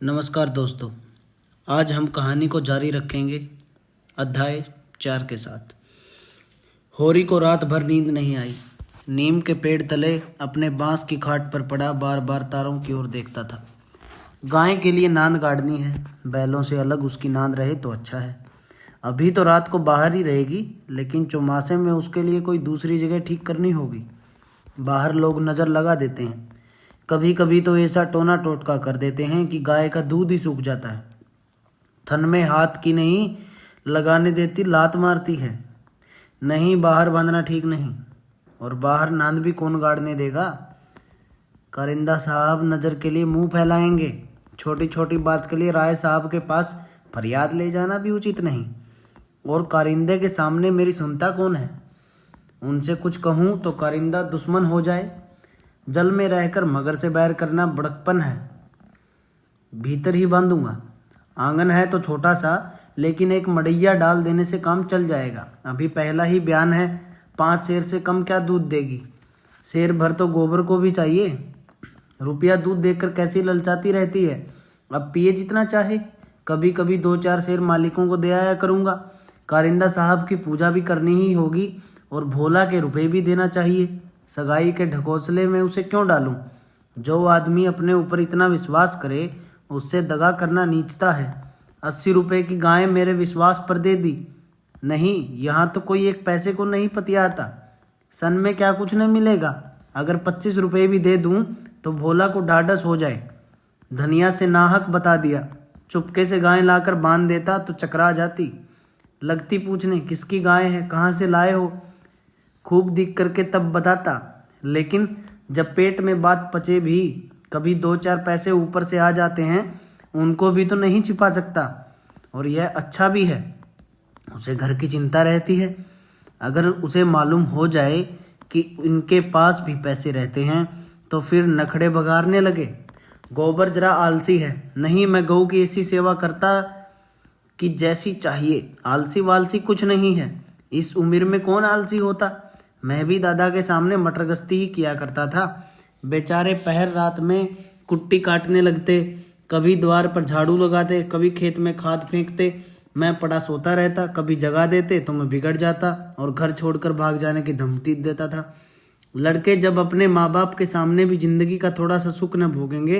नमस्कार दोस्तों, आज हम कहानी को जारी रखेंगे अध्याय 4 के साथ। होरी को रात भर नींद नहीं आई। नीम के पेड़ तले अपने बांस की खाट पर पड़ा बार बार तारों की ओर देखता था। गाय के लिए नांद गाड़नी है, बैलों से अलग उसकी नांद रहे तो अच्छा है। अभी तो रात को बाहर ही रहेगी, लेकिन चौमासे में उसके लिए कोई दूसरी जगह ठीक करनी होगी। बाहर लोग नज़र लगा देते हैं, कभी कभी तो ऐसा टोना टोटका कर देते हैं कि गाय का दूध ही सूख जाता है। थन में हाथ की नहीं लगाने देती, लात मारती है। नहीं, बाहर बांधना ठीक नहीं, और बाहर नांद भी कौन गाड़ने देगा। कारिंदा साहब नज़र के लिए मुंह फैलाएंगे। छोटी छोटी बात के लिए राय साहब के पास फरियाद ले जाना भी उचित नहीं। और कारिंदे के सामने मेरी सुनता कौन है। उनसे कुछ कहूँ तो कारिंदा दुश्मन हो जाए। जल में रहकर मगर से बैर करना बड़कपन है। भीतर ही बांधूंगा। आंगन है तो छोटा सा, लेकिन एक मड़ैया डाल देने से काम चल जाएगा। अभी पहला ही बयान है, 5 शेर से कम क्या दूध देगी। शेर भर तो गोबर को भी चाहिए। रुपया दूध देकर कैसी ललचाती रहती है। अब पिए जितना चाहे। कभी कभी 2-4 शेर मालिकों को दे आया करूँगा। कारिंदा साहब की पूजा भी करनी ही होगी, और भोला के रुपए भी देना चाहिए। सगाई के ढकोसले में उसे क्यों डालूं। जो आदमी अपने ऊपर इतना विश्वास करे, उससे दगा करना नीचता है। 80 रुपए की गाय मेरे विश्वास पर दे दी। नहीं, यहाँ तो कोई एक पैसे को नहीं पतियाता। सन में क्या कुछ नहीं मिलेगा। अगर 25 रुपए भी दे दूं तो भोला को ढाढ़स हो जाए। धनिया से नाहक बता दिया। चुपके से गाय लाकर बांध देता तो चकरा जाती। लगती पूछने, किसकी गाय है, कहाँ से लाए हो। खूब दिख करके तब बताता, लेकिन जब पेट में बात पचे भी कभी 2-4 पैसे ऊपर से आ जाते हैं, उनको भी तो नहीं छिपा सकता। और यह अच्छा भी है, उसे घर की चिंता रहती है। अगर उसे मालूम हो जाए कि इनके पास भी पैसे रहते हैं तो फिर नखड़े बगाड़ने लगे। गोबर जरा आलसी है। नहीं, मैं गऊ की ऐसी सेवा करता कि जैसी चाहिए। आलसी वालसी कुछ नहीं है। इस उम्र में कौन आलसी होता। मैं भी दादा के सामने मटरगश्ती ही किया करता था। बेचारे पहर रात में कुट्टी काटने लगते, कभी द्वार पर झाड़ू लगाते, कभी खेत में खाद फेंकते। मैं पड़ा सोता रहता। कभी जगा देते तो मैं बिगड़ जाता और घर छोड़कर भाग जाने की धमकी देता था। लड़के जब अपने माँ बाप के सामने भी जिंदगी का थोड़ा सा सुख न भोगेंगे,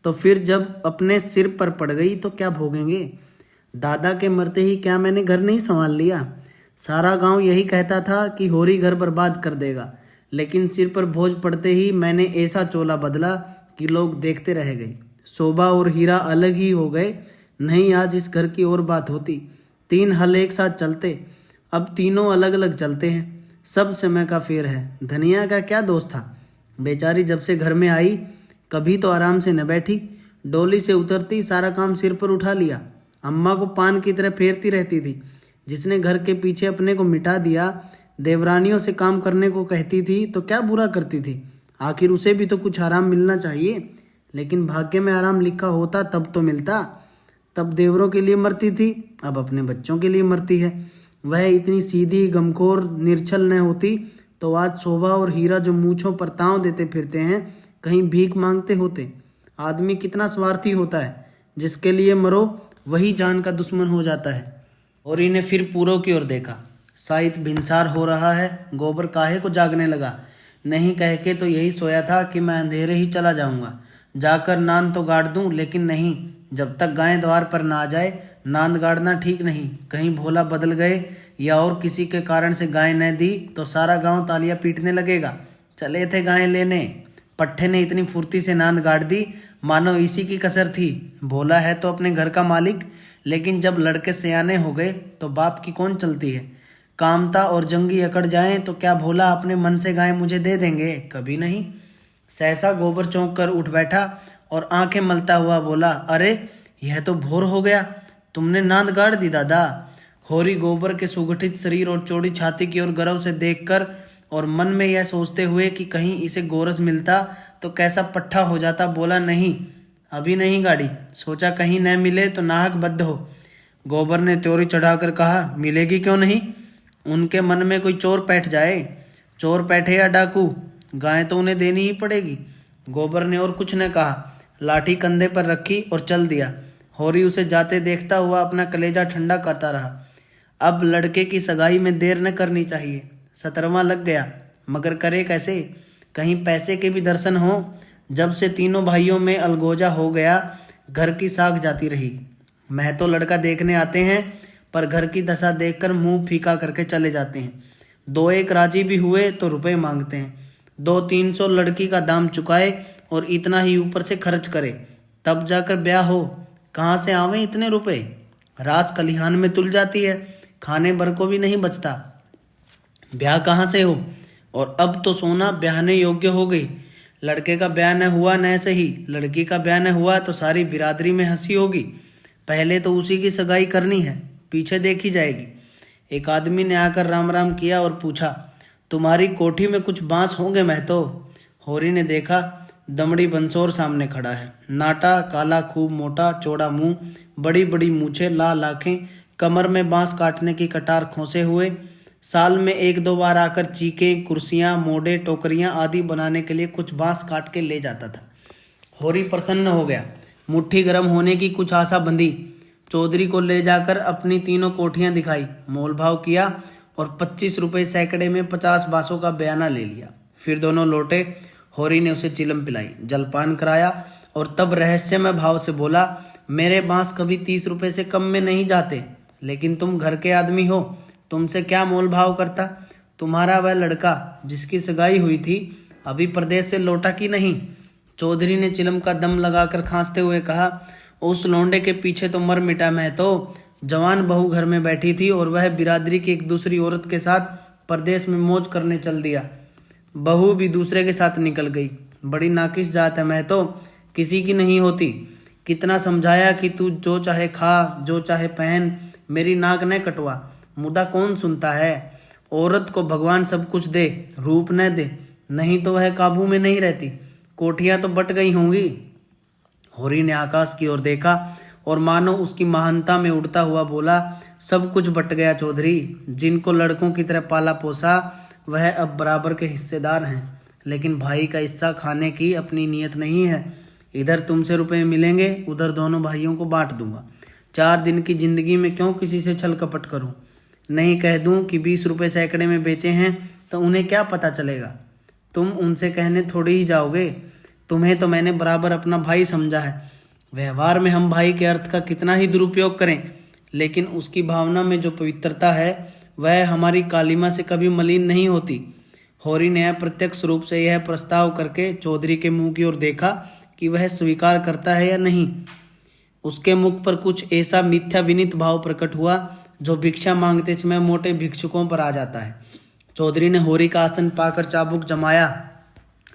तो फिर जब अपने सिर पर पड़ गई तो क्या भोगेंगे। दादा के मरते ही क्या मैंने घर नहीं संभाल लिया। सारा गांव यही कहता था कि होरी घर बर्बाद कर देगा, लेकिन सिर पर बोझ पड़ते ही मैंने ऐसा चोला बदला कि लोग देखते रह गए। शोभा और हीरा अलग ही हो गए। नहीं, आज इस घर की और बात होती। 3 हल एक साथ चलते, अब तीनों अलग अलग चलते हैं। सब समय का फेर है। धनिया का क्या दोष था। बेचारी जब से घर में आई, कभी तो आराम से न बैठी। डोली से उतरती सारा काम सिर पर उठा लिया। अम्मा को पान की तरह फेरती रहती थी। जिसने घर के पीछे अपने को मिटा दिया, देवरानियों से काम करने को कहती थी तो क्या बुरा करती थी। आखिर उसे भी तो कुछ आराम मिलना चाहिए। लेकिन भाग्य में आराम लिखा होता तब तो मिलता। तब देवरों के लिए मरती थी, अब अपने बच्चों के लिए मरती है। वह इतनी सीधी गमखोर निर्छल न होती तो आज शोभा और हीरा जो मूछों पर ताव देते फिरते हैं, कहीं भीख मांगते होते। आदमी कितना स्वार्थी होता है। जिसके लिए मरो वही जान का दुश्मन हो जाता है। और इन्हें फिर पूर्व की ओर देखा। शायद भिनसार हो रहा है। गोबर काहे को जागने लगा। नहीं कह के तो यही सोया था कि मैं अंधेरे ही चला जाऊंगा। जाकर नांद तो गाड़ दूं, लेकिन नहीं, जब तक गाय द्वार पर ना आ जाए नांद गाड़ना ठीक नहीं। कहीं भोला बदल गए या और किसी के कारण से गाय न दी तो सारा गांव तालियां पीटने लगेगा। चले थे गाय लेने, पट्टे ने इतनी फुर्ती से नांद गाड़ दी मानो इसी की कसर थी। भोला है तो अपने घर का मालिक, लेकिन जब लड़के सयाने हो गए तो बाप की कौन चलती है। कामता और जंगी अकड़ जाएं तो क्या भोला अपने मन से गाय मुझे दे देंगे। कभी नहीं। सहसा गोबर चौंक कर उठ बैठा और आंखें मलता हुआ बोला, अरे यह तो भोर हो गया। तुमने नांद गाड़ दी दादा। होरी गोबर के सुगठित शरीर और चौड़ी छाती की ओर गर्व से देखकर और मन में यह सोचते हुए कि कहीं इसे गोरस मिलता तो कैसा पट्ठा हो जाता, बोला, नहीं अभी नहीं गाड़ी। सोचा कहीं न मिले तो नाहक बद्ध हो। गोबर ने त्योरी चढ़ाकर कहा, मिलेगी क्यों नहीं। उनके मन में कोई चोर बैठ जाए। चोर बैठे या डाकू, गाय तो उन्हें देनी ही पड़ेगी। गोबर ने और कुछ न कहा। लाठी कंधे पर रखी और चल दिया। होरी उसे जाते देखता हुआ अपना कलेजा ठंडा करता रहा। अब लड़के की सगाई में देर न करनी चाहिए। 17वां लग गया, मगर करे कैसे? कहीं पैसे के भी दर्शन हो। जब से तीनों भाइयों में अलगोजा हो गया, घर की साख जाती रही। महतो लड़का देखने आते हैं, पर घर की दशा देखकर मुंह फीका करके चले जाते हैं। 2-1 राजी भी हुए तो रुपए मांगते हैं। 200-300 लड़की का दाम चुकाए और इतना ही ऊपर से खर्च करे, तब जाकर ब्याह हो। कहाँ से आवे इतने रुपए? रास खलिहान में तुल जाती है, खाने भर को भी नहीं बचता। ब्याह कहाँ से हो? और अब तो सोना ब्याहने योग्य हो गई। लड़के का ब्याह न हुआ न सही, लड़की का ब्याह न हुआ तो सारी बिरादरी में हंसी होगी। पहले तो उसी की सगाई करनी है, पीछे देखी जाएगी। एक आदमी ने आकर राम राम किया और पूछा, तुम्हारी कोठी में कुछ बांस होंगे महतो? होरी ने देखा, दमड़ी बंसोर सामने खड़ा है। नाटा, काला, खूब मोटा, चौड़ा मुंह, बड़ी बड़ी मूछें, लाल आंखें, कमर में बांस काटने की कटार खोसे हुए। साल में 1-2 बार आकर चीके, कुर्सियां, मोड़े, टोकरियां आदि बनाने के लिए कुछ बांस काट के ले जाता था। होरी प्रसन्न हो गया। मुट्ठी गर्म होने की कुछ आशा बंधी। चौधरी को ले जाकर अपनी तीनों कोठियां दिखाई, मोलभाव किया और 25 रुपये सैकड़े में 50 बांसों का बयाना ले लिया। फिर दोनों लौटे। होरी ने उसे चिलम पिलाई, जलपान कराया और तब रहस्यमय भाव से बोला, मेरे बांस कभी 30 रुपये से कम में नहीं जाते, लेकिन तुम घर के आदमी हो, तुमसे क्या मोल भाव करता? तुम्हारा वह लड़का जिसकी सगाई हुई थी अभी प्रदेश से लौटा कि नहीं? चौधरी ने चिलम का दम लगाकर खांसते हुए कहा, उस लौंडे के पीछे तो मर मिटा मैं तो। जवान बहू घर में बैठी थी और वह बिरादरी की एक दूसरी औरत के साथ प्रदेश में मौज करने चल दिया। बहू भी दूसरे के साथ निकल गई। बड़ी नाकिस जात है मैं तो, किसी की नहीं होती। कितना समझाया कि तू जो चाहे खा, जो चाहे पहन, मेरी नाक न कटवा, मुदा कौन सुनता है? औरत को भगवान सब कुछ दे, रूप न दे, नहीं तो वह काबू में नहीं रहती। कोठियां तो बट गई होंगी। होरी ने आकाश की ओर देखा और मानो उसकी महानता में उड़ता हुआ बोला, सब कुछ बट गया चौधरी। जिनको लड़कों की तरह पाला पोसा वह अब बराबर के हिस्सेदार हैं, लेकिन भाई का हिस्सा खाने की अपनी नीयत नहीं है। इधर तुमसे रुपए मिलेंगे, उधर दोनों भाइयों को बांट दूंगा। 4 दिन की जिंदगी में क्यों किसी से छल कपट करूं? नहीं कह दूं कि 20 रुपये सैकड़े में बेचे हैं तो उन्हें क्या पता चलेगा? तुम उनसे कहने थोड़ी ही जाओगे। तुम्हें तो मैंने बराबर अपना भाई समझा है। व्यवहार में हम भाई के अर्थ का कितना ही दुरुपयोग करें, लेकिन उसकी भावना में जो पवित्रता है वह हमारी कालिमा से कभी मलिन नहीं होती। होरी ने प्रत्यक्ष रूप से यह प्रस्ताव करके चौधरी के मुंह की ओर देखा कि वह स्वीकार करता है या नहीं। उसके मुख पर कुछ ऐसा मिथ्या विनीत भाव प्रकट हुआ जो भिक्षा मांगते समय मोटे भिक्षुकों पर आ जाता है। चौधरी ने होरी का आसन पाकर चाबुक जमाया।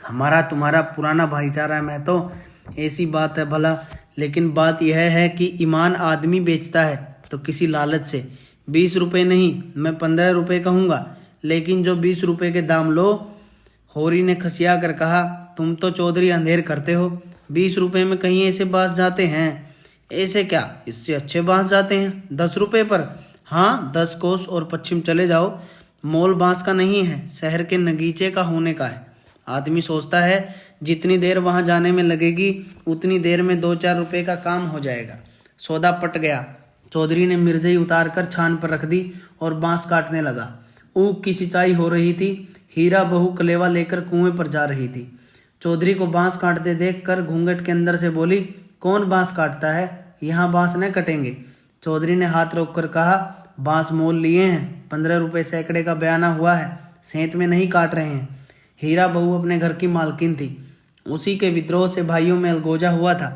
हमारा तुम्हारा पुराना भाईचारा है मैं तो, ऐसी बात है भला, लेकिन बात यह है कि ईमान आदमी बेचता है तो किसी लालच से। 20 रुपये नहीं, मैं 15 रुपये कहूँगा, लेकिन जो 20 रुपये के दाम लो। होरी ने खसिया कर कहा, तुम तो चौधरी अंधेर करते हो। 20 रुपये में कहीं ऐसे बांस जाते हैं? ऐसे क्या, इससे अच्छे बांस जाते हैं 10 रुपये पर। हाँ, 10 कोस और पश्चिम चले जाओ। मोल बांस का नहीं है, शहर के नगीचे का होने का है। आदमी सोचता है जितनी देर वहां जाने में लगेगी उतनी देर में 2-4 रुपये का काम हो जाएगा। सौदा पट गया। चौधरी ने मिर्जई उतार कर छान पर रख दी और बांस काटने लगा। ऊख की सिंचाई हो रही थी। हीरा बहू कलेवा लेकर कुएं पर जा रही थी। चौधरी को बांस काटते देखकर घूंघट के अंदर से बोली, कौन बांस काटता है? यहाँ बांस न कटेंगे। चौधरी ने हाथ रोककर कहा, बांस मोल लिए हैं, 15 रुपये सैकड़े का बयाना हुआ है, सेंत में नहीं काट रहे हैं। हीरा बहू अपने घर की मालकिन थी। उसी के विद्रोह से भाइयों में अलगोजा हुआ था।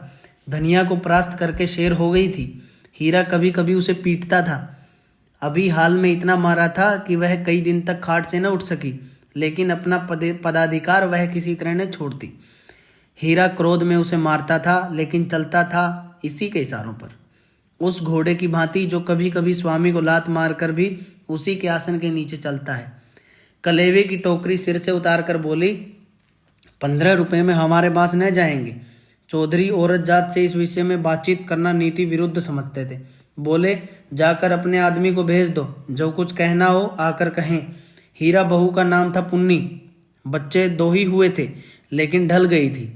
धनिया को परास्त करके शेर हो गई थी। हीरा कभी कभी उसे पीटता था। अभी हाल में इतना मारा था कि वह कई दिन तक खाट से न उठ सकी, लेकिन अपना पदाधिकार वह किसी तरह न छोड़ती। हीरा क्रोध में उसे मारता था, लेकिन चलता था इसी के इशारों पर, उस घोड़े की भांति जो कभी कभी स्वामी को लात मारकर भी उसी के आसन के नीचे चलता है। कलेवे की टोकरी सिर से उतार कर बोली, 15 रुपये में हमारे बांस न जाएंगे। चौधरी औरत जात से इस विषय में बातचीत करना नीति विरुद्ध समझते थे। बोले, जाकर अपने आदमी को भेज दो, जो कुछ कहना हो आकर कहें। हीरा बहू का नाम था पुन्नी। बच्चे 2 ही हुए थे, लेकिन ढल गई थी।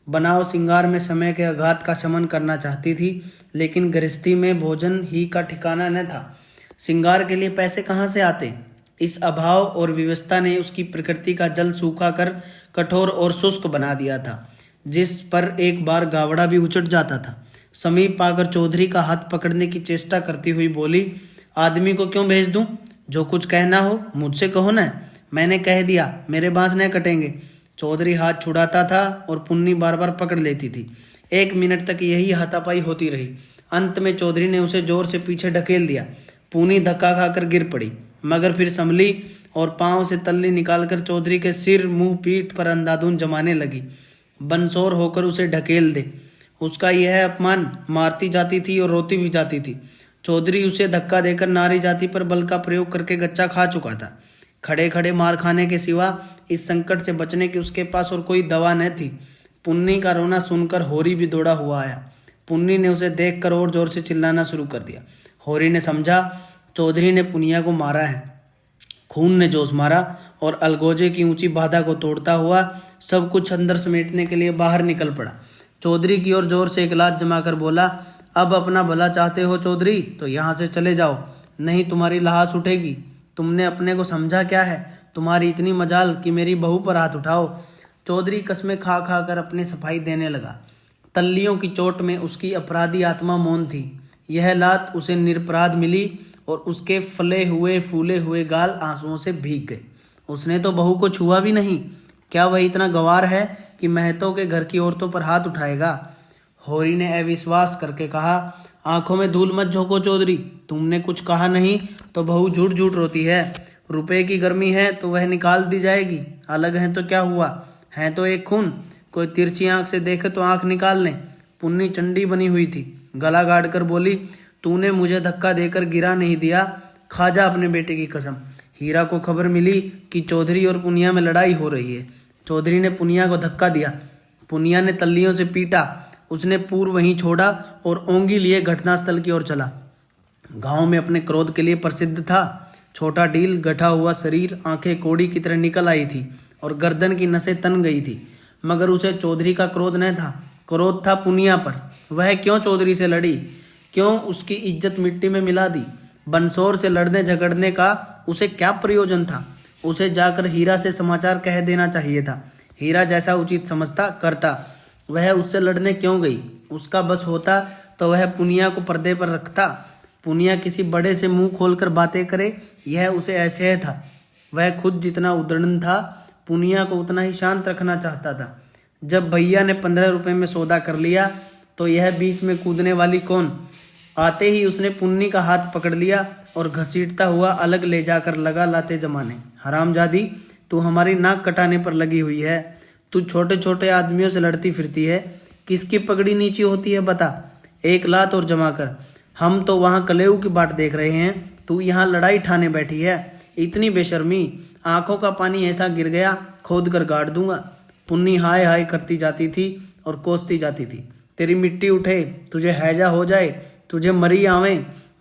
बनाव सिंगार में समय के आघात का शमन करना चाहती थी, लेकिन गृहस्थी में भोजन ही का ठिकाना न था। सिंगार के लिए पैसे कहाँ से आते? इस अभाव और विवशता ने उसकी प्रकृति का जल सूखा कर कठोर और शुष्क बना दिया था, जिस पर एक बार गावड़ा भी उचट जाता था। समीप पाकर चौधरी का हाथ पकड़ने की चेष्टा करती हुई बोली, आदमी को क्यों भेज दूं? जो कुछ कहना हो मुझसे कहो न। मैंने कह दिया, मेरे बांस न कटेंगे। चौधरी हाथ छुड़ाता था और पुन्नी बार बार पकड़ लेती थी। 1 मिनट तक यही हाथापाई होती रही। अंत में चौधरी ने उसे जोर से पीछे ढकेल दिया। पूनी धक्का खाकर गिर पड़ी, मगर फिर संभली और पांव से तल्ली निकालकर चौधरी के सिर, मुंह, पीठ पर अंधाधुंध जमाने लगी। बनसोर होकर उसे ढकेल दे। उसका यह अपमान मारती जाती थी और रोती भी जाती थी। चौधरी उसे धक्का देकर नारी जाति पर बल का प्रयोग करके गच्चा खा चुका था। खड़े खड़े मार खाने के सिवा इस संकट से बचने की उसके पास और कोई दवा न थी। पुन्नी का रोना सुनकर होरी भी दौड़ा हुआ आया। पुन्नी ने उसे देखकर और जोर से चिल्लाना शुरू कर दिया। होरी ने समझा चौधरी ने पुनिया को मारा है। खून ने जोश मारा और अलगोजे की ऊंची बाधा को तोड़ता हुआ सब कुछ अंदर समेटने के लिए बाहर निकल पड़ा। चौधरी की ओर जोर से एक लात जमाकर बोला, अब अपना भला चाहते हो चौधरी तो यहाँ से चले जाओ, नहीं तुम्हारी लाश उठेगी। तुमने अपने को समझा क्या है? तुम्हारी इतनी मजाल कि मेरी बहू पर हाथ उठाओ। चौधरी कस्में खा खा कर अपने सफाई देने लगा। तल्लियों की चोट में उसकी अपराधी आत्मा मौन थी। यह लात उसे निरपराध मिली और उसके फले हुए फूले हुए गाल आंसुओं से भीग गए। उसने तो बहू को छुआ भी नहीं। क्या वह इतना गंवार है कि महतों के घर की औरतों पर हाथ उठाएगा? होरी ने अविश्वास करके कहा, आंखों में धूल मत झोंको चौधरी, तुमने कुछ कहा नहीं तो बहू झूठ झूठ रोती है। रुपए की गर्मी है तो वह निकाल दी जाएगी। अलग है तो क्या हुआ, है तो एक खून। कोई तिरछी आंख से देखे तो आंख निकाल लें। पुन्नी चंडी बनी हुई थी, गला गाड़ कर बोली, तूने मुझे धक्का देकर गिरा नहीं दिया, खा जा अपने बेटे की कसम। हीरा को खबर मिली कि चौधरी और पुनिया में लड़ाई हो रही है। चौधरी ने पुनिया को धक्का दिया। पुनिया ने तल्लियों से पीटा। उसने पूर्व वहीं छोड़ा और ओंगी लिए घटनास्थल की ओर चला। गांव में अपने क्रोध के लिए प्रसिद्ध था। छोटा ढील गठा हुआ शरीर, आंखें कोड़ी की तरह निकल आई थी और गर्दन की नसें तन गई थी। मगर उसे चौधरी का क्रोध न था, क्रोध था पुनिया पर। वह क्यों चौधरी से लड़ी? क्यों उसकी इज्जत मिट्टी में मिला दी? बंसोर से लड़ने झगड़ने का उसे क्या प्रयोजन था? उसे जाकर हीरा से समाचार कह देना चाहिए था। हीरा जैसा उचित समझता करता। वह उससे लड़ने क्यों गई? उसका बस होता तो वह पुनिया को पर्दे पर रखता। पुनिया किसी बड़े से मुंह खोलकर बातें करे, यह उसे असह्य था। वह खुद जितना उद्दंड था, पुनिया को उतना ही शांत रखना चाहता था। जब भैया ने 15 रुपए में सौदा कर लिया तो यह बीच में कूदने वाली कौन? आते ही उसने पुन्नी का हाथ पकड़ लिया और घसीटता हुआ अलग ले जाकर लगा लाते जमाने। हरामजादी, तू हमारी नाक कटाने पर लगी हुई है। तू छोटे छोटे आदमियों से लड़ती फिरती है। किसकी पगड़ी नीची होती है बता? एक लात और जमा कर। हम तो वहाँ कलेऊ की बाट देख रहे हैं, तू यहाँ लड़ाई ठाने बैठी है। इतनी बेशर्मी, आंखों का पानी ऐसा गिर गया, खोद कर गाड़ दूंगा। पुन्नी हाय हाय करती जाती थी और कोसती जाती थी। तेरी मिट्टी उठे, तुझे हैजा हो जाए, तुझे मरी आवे,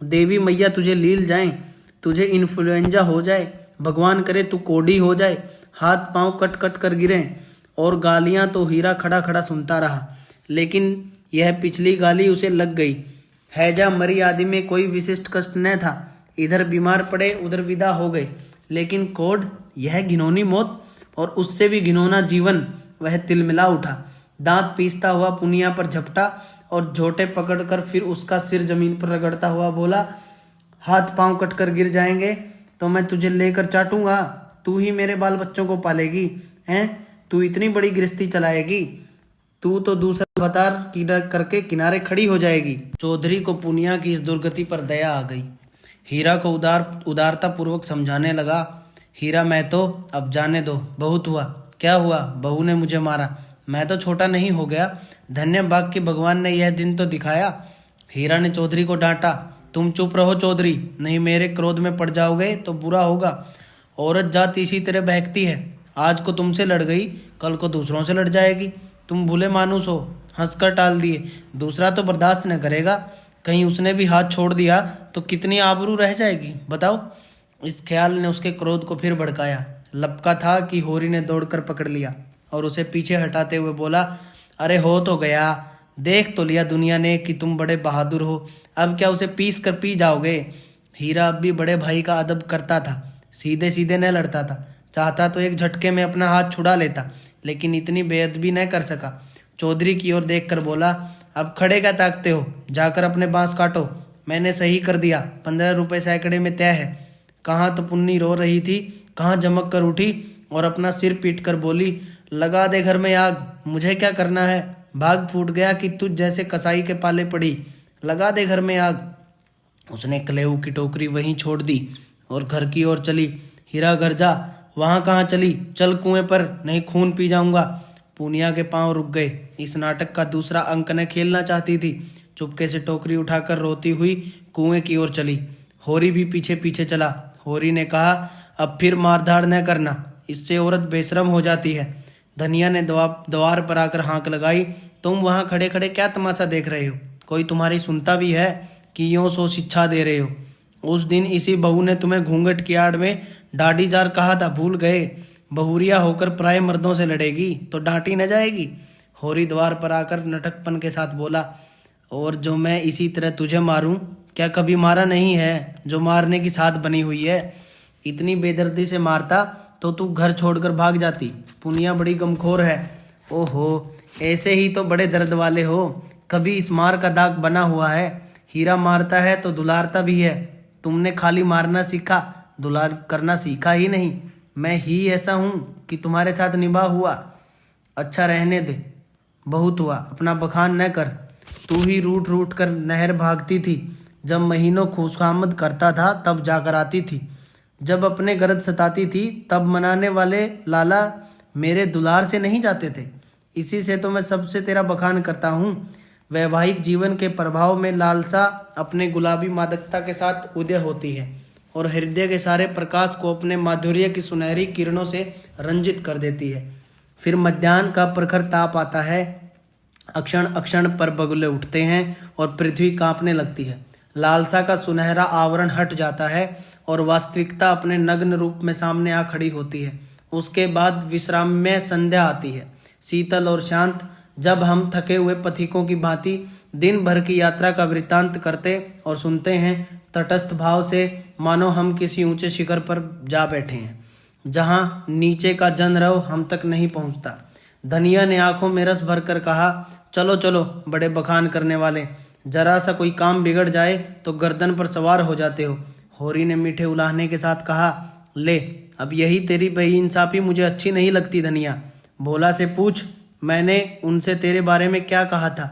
देवी मैया तुझे लील जाए, तुझे इन्फ्लुएंजा हो जाए, भगवान करे तू कोढ़ी हो जाए, हाथ पांव कट कट कर गिरे। और गालियां तो हीरा खड़ा खड़ा सुनता रहा, लेकिन यह पिछली गाली उसे लग गई। हैजा मरी आदि में कोई विशिष्ट कष्ट न था। इधर बीमार पड़े उधर विदा हो गए, लेकिन कोढ़, यह घिनौनी मौत और उससे भी घिनौना जीवन। वह तिलमिला उठा, दांत पीसता हुआ पुनिया पर झपटा और झोंटे पकड़कर फिर उसका सिर जमीन पर रगड़ता हुआ बोला, हाथ पांव कटकर गिर जाएंगे तो मैं तुझे लेकर चाटूंगा। तू ही मेरे बाल बच्चों को पालेगी हैं? तू इतनी बड़ी गृहस्थी चलाएगी? तू तो दूसरा अवतार करके किनारे खड़ी हो जाएगी। चौधरी को पुनिया की इस दुर्गति पर दया आ गई। हीरा को उदारता पूर्वक समझाने लगा, हीरा मैं तो अब जाने दो, बहुत हुआ। क्या हुआ? बहू ने मुझे मारा, मैं तो छोटा नहीं हो गया। धन्य भाग कि भगवान ने यह दिन तो दिखाया। हीरा ने चौधरी को डांटा, तुम चुप रहो चौधरी, नहीं मेरे क्रोध में पड़ जाओगे तो बुरा होगा। औरत जात इसी तरह बहकती है। आज को तुमसे लड़ गई, कल को दूसरों से लड़ जाएगी। तुम भूले मानुस हो, हंसकर टाल दिए। दूसरा तो बर्दाश्त न करेगा, कहीं उसने भी हाथ छोड़ दिया तो कितनी आबरू रह जाएगी बताओ। इस ख्याल ने उसके क्रोध को फिर भड़काया। लपका था कि होरी ने दौड़कर पकड़ लिया और उसे पीछे हटाते हुए बोला, अरे हो तो गया, देख तो लिया दुनिया ने कि तुम बड़े बहादुर हो, अब क्या उसे पीस कर पी जाओगे। हीरा अब भी बड़े भाई का अदब करता था, सीधे सीधे न लड़ता था। चाहता तो एक झटके में अपना हाथ छुड़ा लेता, लेकिन इतनी बेअदबी न कर सका। चौधरी की ओर देखकर बोला, अब खड़े क्या ताकते हो, जाकर अपने बांस काटो। मैंने सही कर दिया, 15 रुपये सैकड़े में तय है। कहाँ तो पुन्नी रो रही थी, कहाँ जमक कर उठी और अपना सिर पीट कर बोली, लगा दे घर में आग, मुझे क्या करना है। भाग फूट गया कि तुझ जैसे कसाई के पाले पड़ी, लगा दे घर में आग। उसने कलेऊ की टोकरी वहीं छोड़ दी और घर की ओर चली। हीरा गरजा, वहां कहाँ चली, चल कुएं पर, नहीं खून पी जाऊंगा। पूनिया के पांव रुक गए। इस नाटक का दूसरा अंक न खेलना चाहती थी। चुपके से टोकरी उठाकर रोती हुई कुएं की ओर चली। होरी भी पीछे पीछे चला। होरी ने कहा, अब फिर मारधाड़ न करना, इससे औरत बेशरम हो जाती है। धनिया ने द्वार पर आकर हाँक लगाई, तुम वहां खड़े खड़े क्या तमाशा देख रहे हो, कोई तुम्हारी सुनता भी है कि यूं सो शिक्षा दे रहे हो। उस दिन इसी बहू ने तुम्हें घूंघट की आड़ में डांडी जार कहा था, भूल गए। बहुरिया होकर प्राय मर्दों से लड़ेगी तो डांटी न जाएगी। होरी द्वार पर आकर नटकपन के साथ बोला, और जो मैं इसी तरह तुझे मारूं, क्या कभी मारा नहीं है जो मारने की साध बनी हुई है। इतनी बेदर्दी से मारता तो तू घर छोड़कर भाग जाती। पुनिया बड़ी गमखोर है। ओहो, ऐसे ही तो बड़े दर्द वाले हो, कभी इस मार का दाग बना हुआ है। हीरा मारता है तो दुलारता भी है। तुमने खाली मारना सीखा, दुलार करना सीखा ही नहीं। मैं ही ऐसा हूं कि तुम्हारे साथ निभा हुआ। अच्छा रहने दे, बहुत हुआ, अपना बखान न कर। तू ही रूठ रूठ कर नहर भागती थी, जब महीनों खुशामद करता था तब जाकर आती थी। जब अपने गरज सताती थी तब मनाने वाले लाला मेरे दुलार से नहीं जाते थे। इसी से तो मैं सबसे तेरा बखान करता हूँ। वैवाहिक जीवन के प्रभाव में लालसा अपने गुलाबी मादकता के साथ उदय होती है और हृदय के सारे प्रकाश को अपने माधुर्य की सुनहरी किरणों से रंजित कर देती है। फिर मध्याह्न का प्रखर ताप आता है, अक्षण अक्षण पर बगुले उठते हैं और पृथ्वी कांपने लगती है। लालसा का सुनहरा आवरण हट जाता है और वास्तविकता अपने नग्न रूप में सामने आ खड़ी होती है। उसके बाद विश्राम्य संध्या आती है, शीतल और शांत। जब हम थके हुए पथिकों की भांति दिन भर की यात्रा का वृत्तांत करते और सुनते हैं, तटस्थ भाव से, मानो हम किसी ऊंचे शिखर पर जा बैठे हैं, जहां नीचे का जनरव हम तक नहीं पहुंचता। धनिया ने आंखों में रस भरकर कहा, चलो चलो बड़े बखान करने वाले, जरा सा कोई काम बिगड़ जाए तो गर्दन पर सवार हो जाते हो। होरी ने मीठे उलाहने के साथ कहा, ले, अब यही तेरी बेइंसाफी मुझे अच्छी नहीं लगती। धनिया, भोला से पूछ, मैंने उनसे तेरे बारे में क्या कहा था।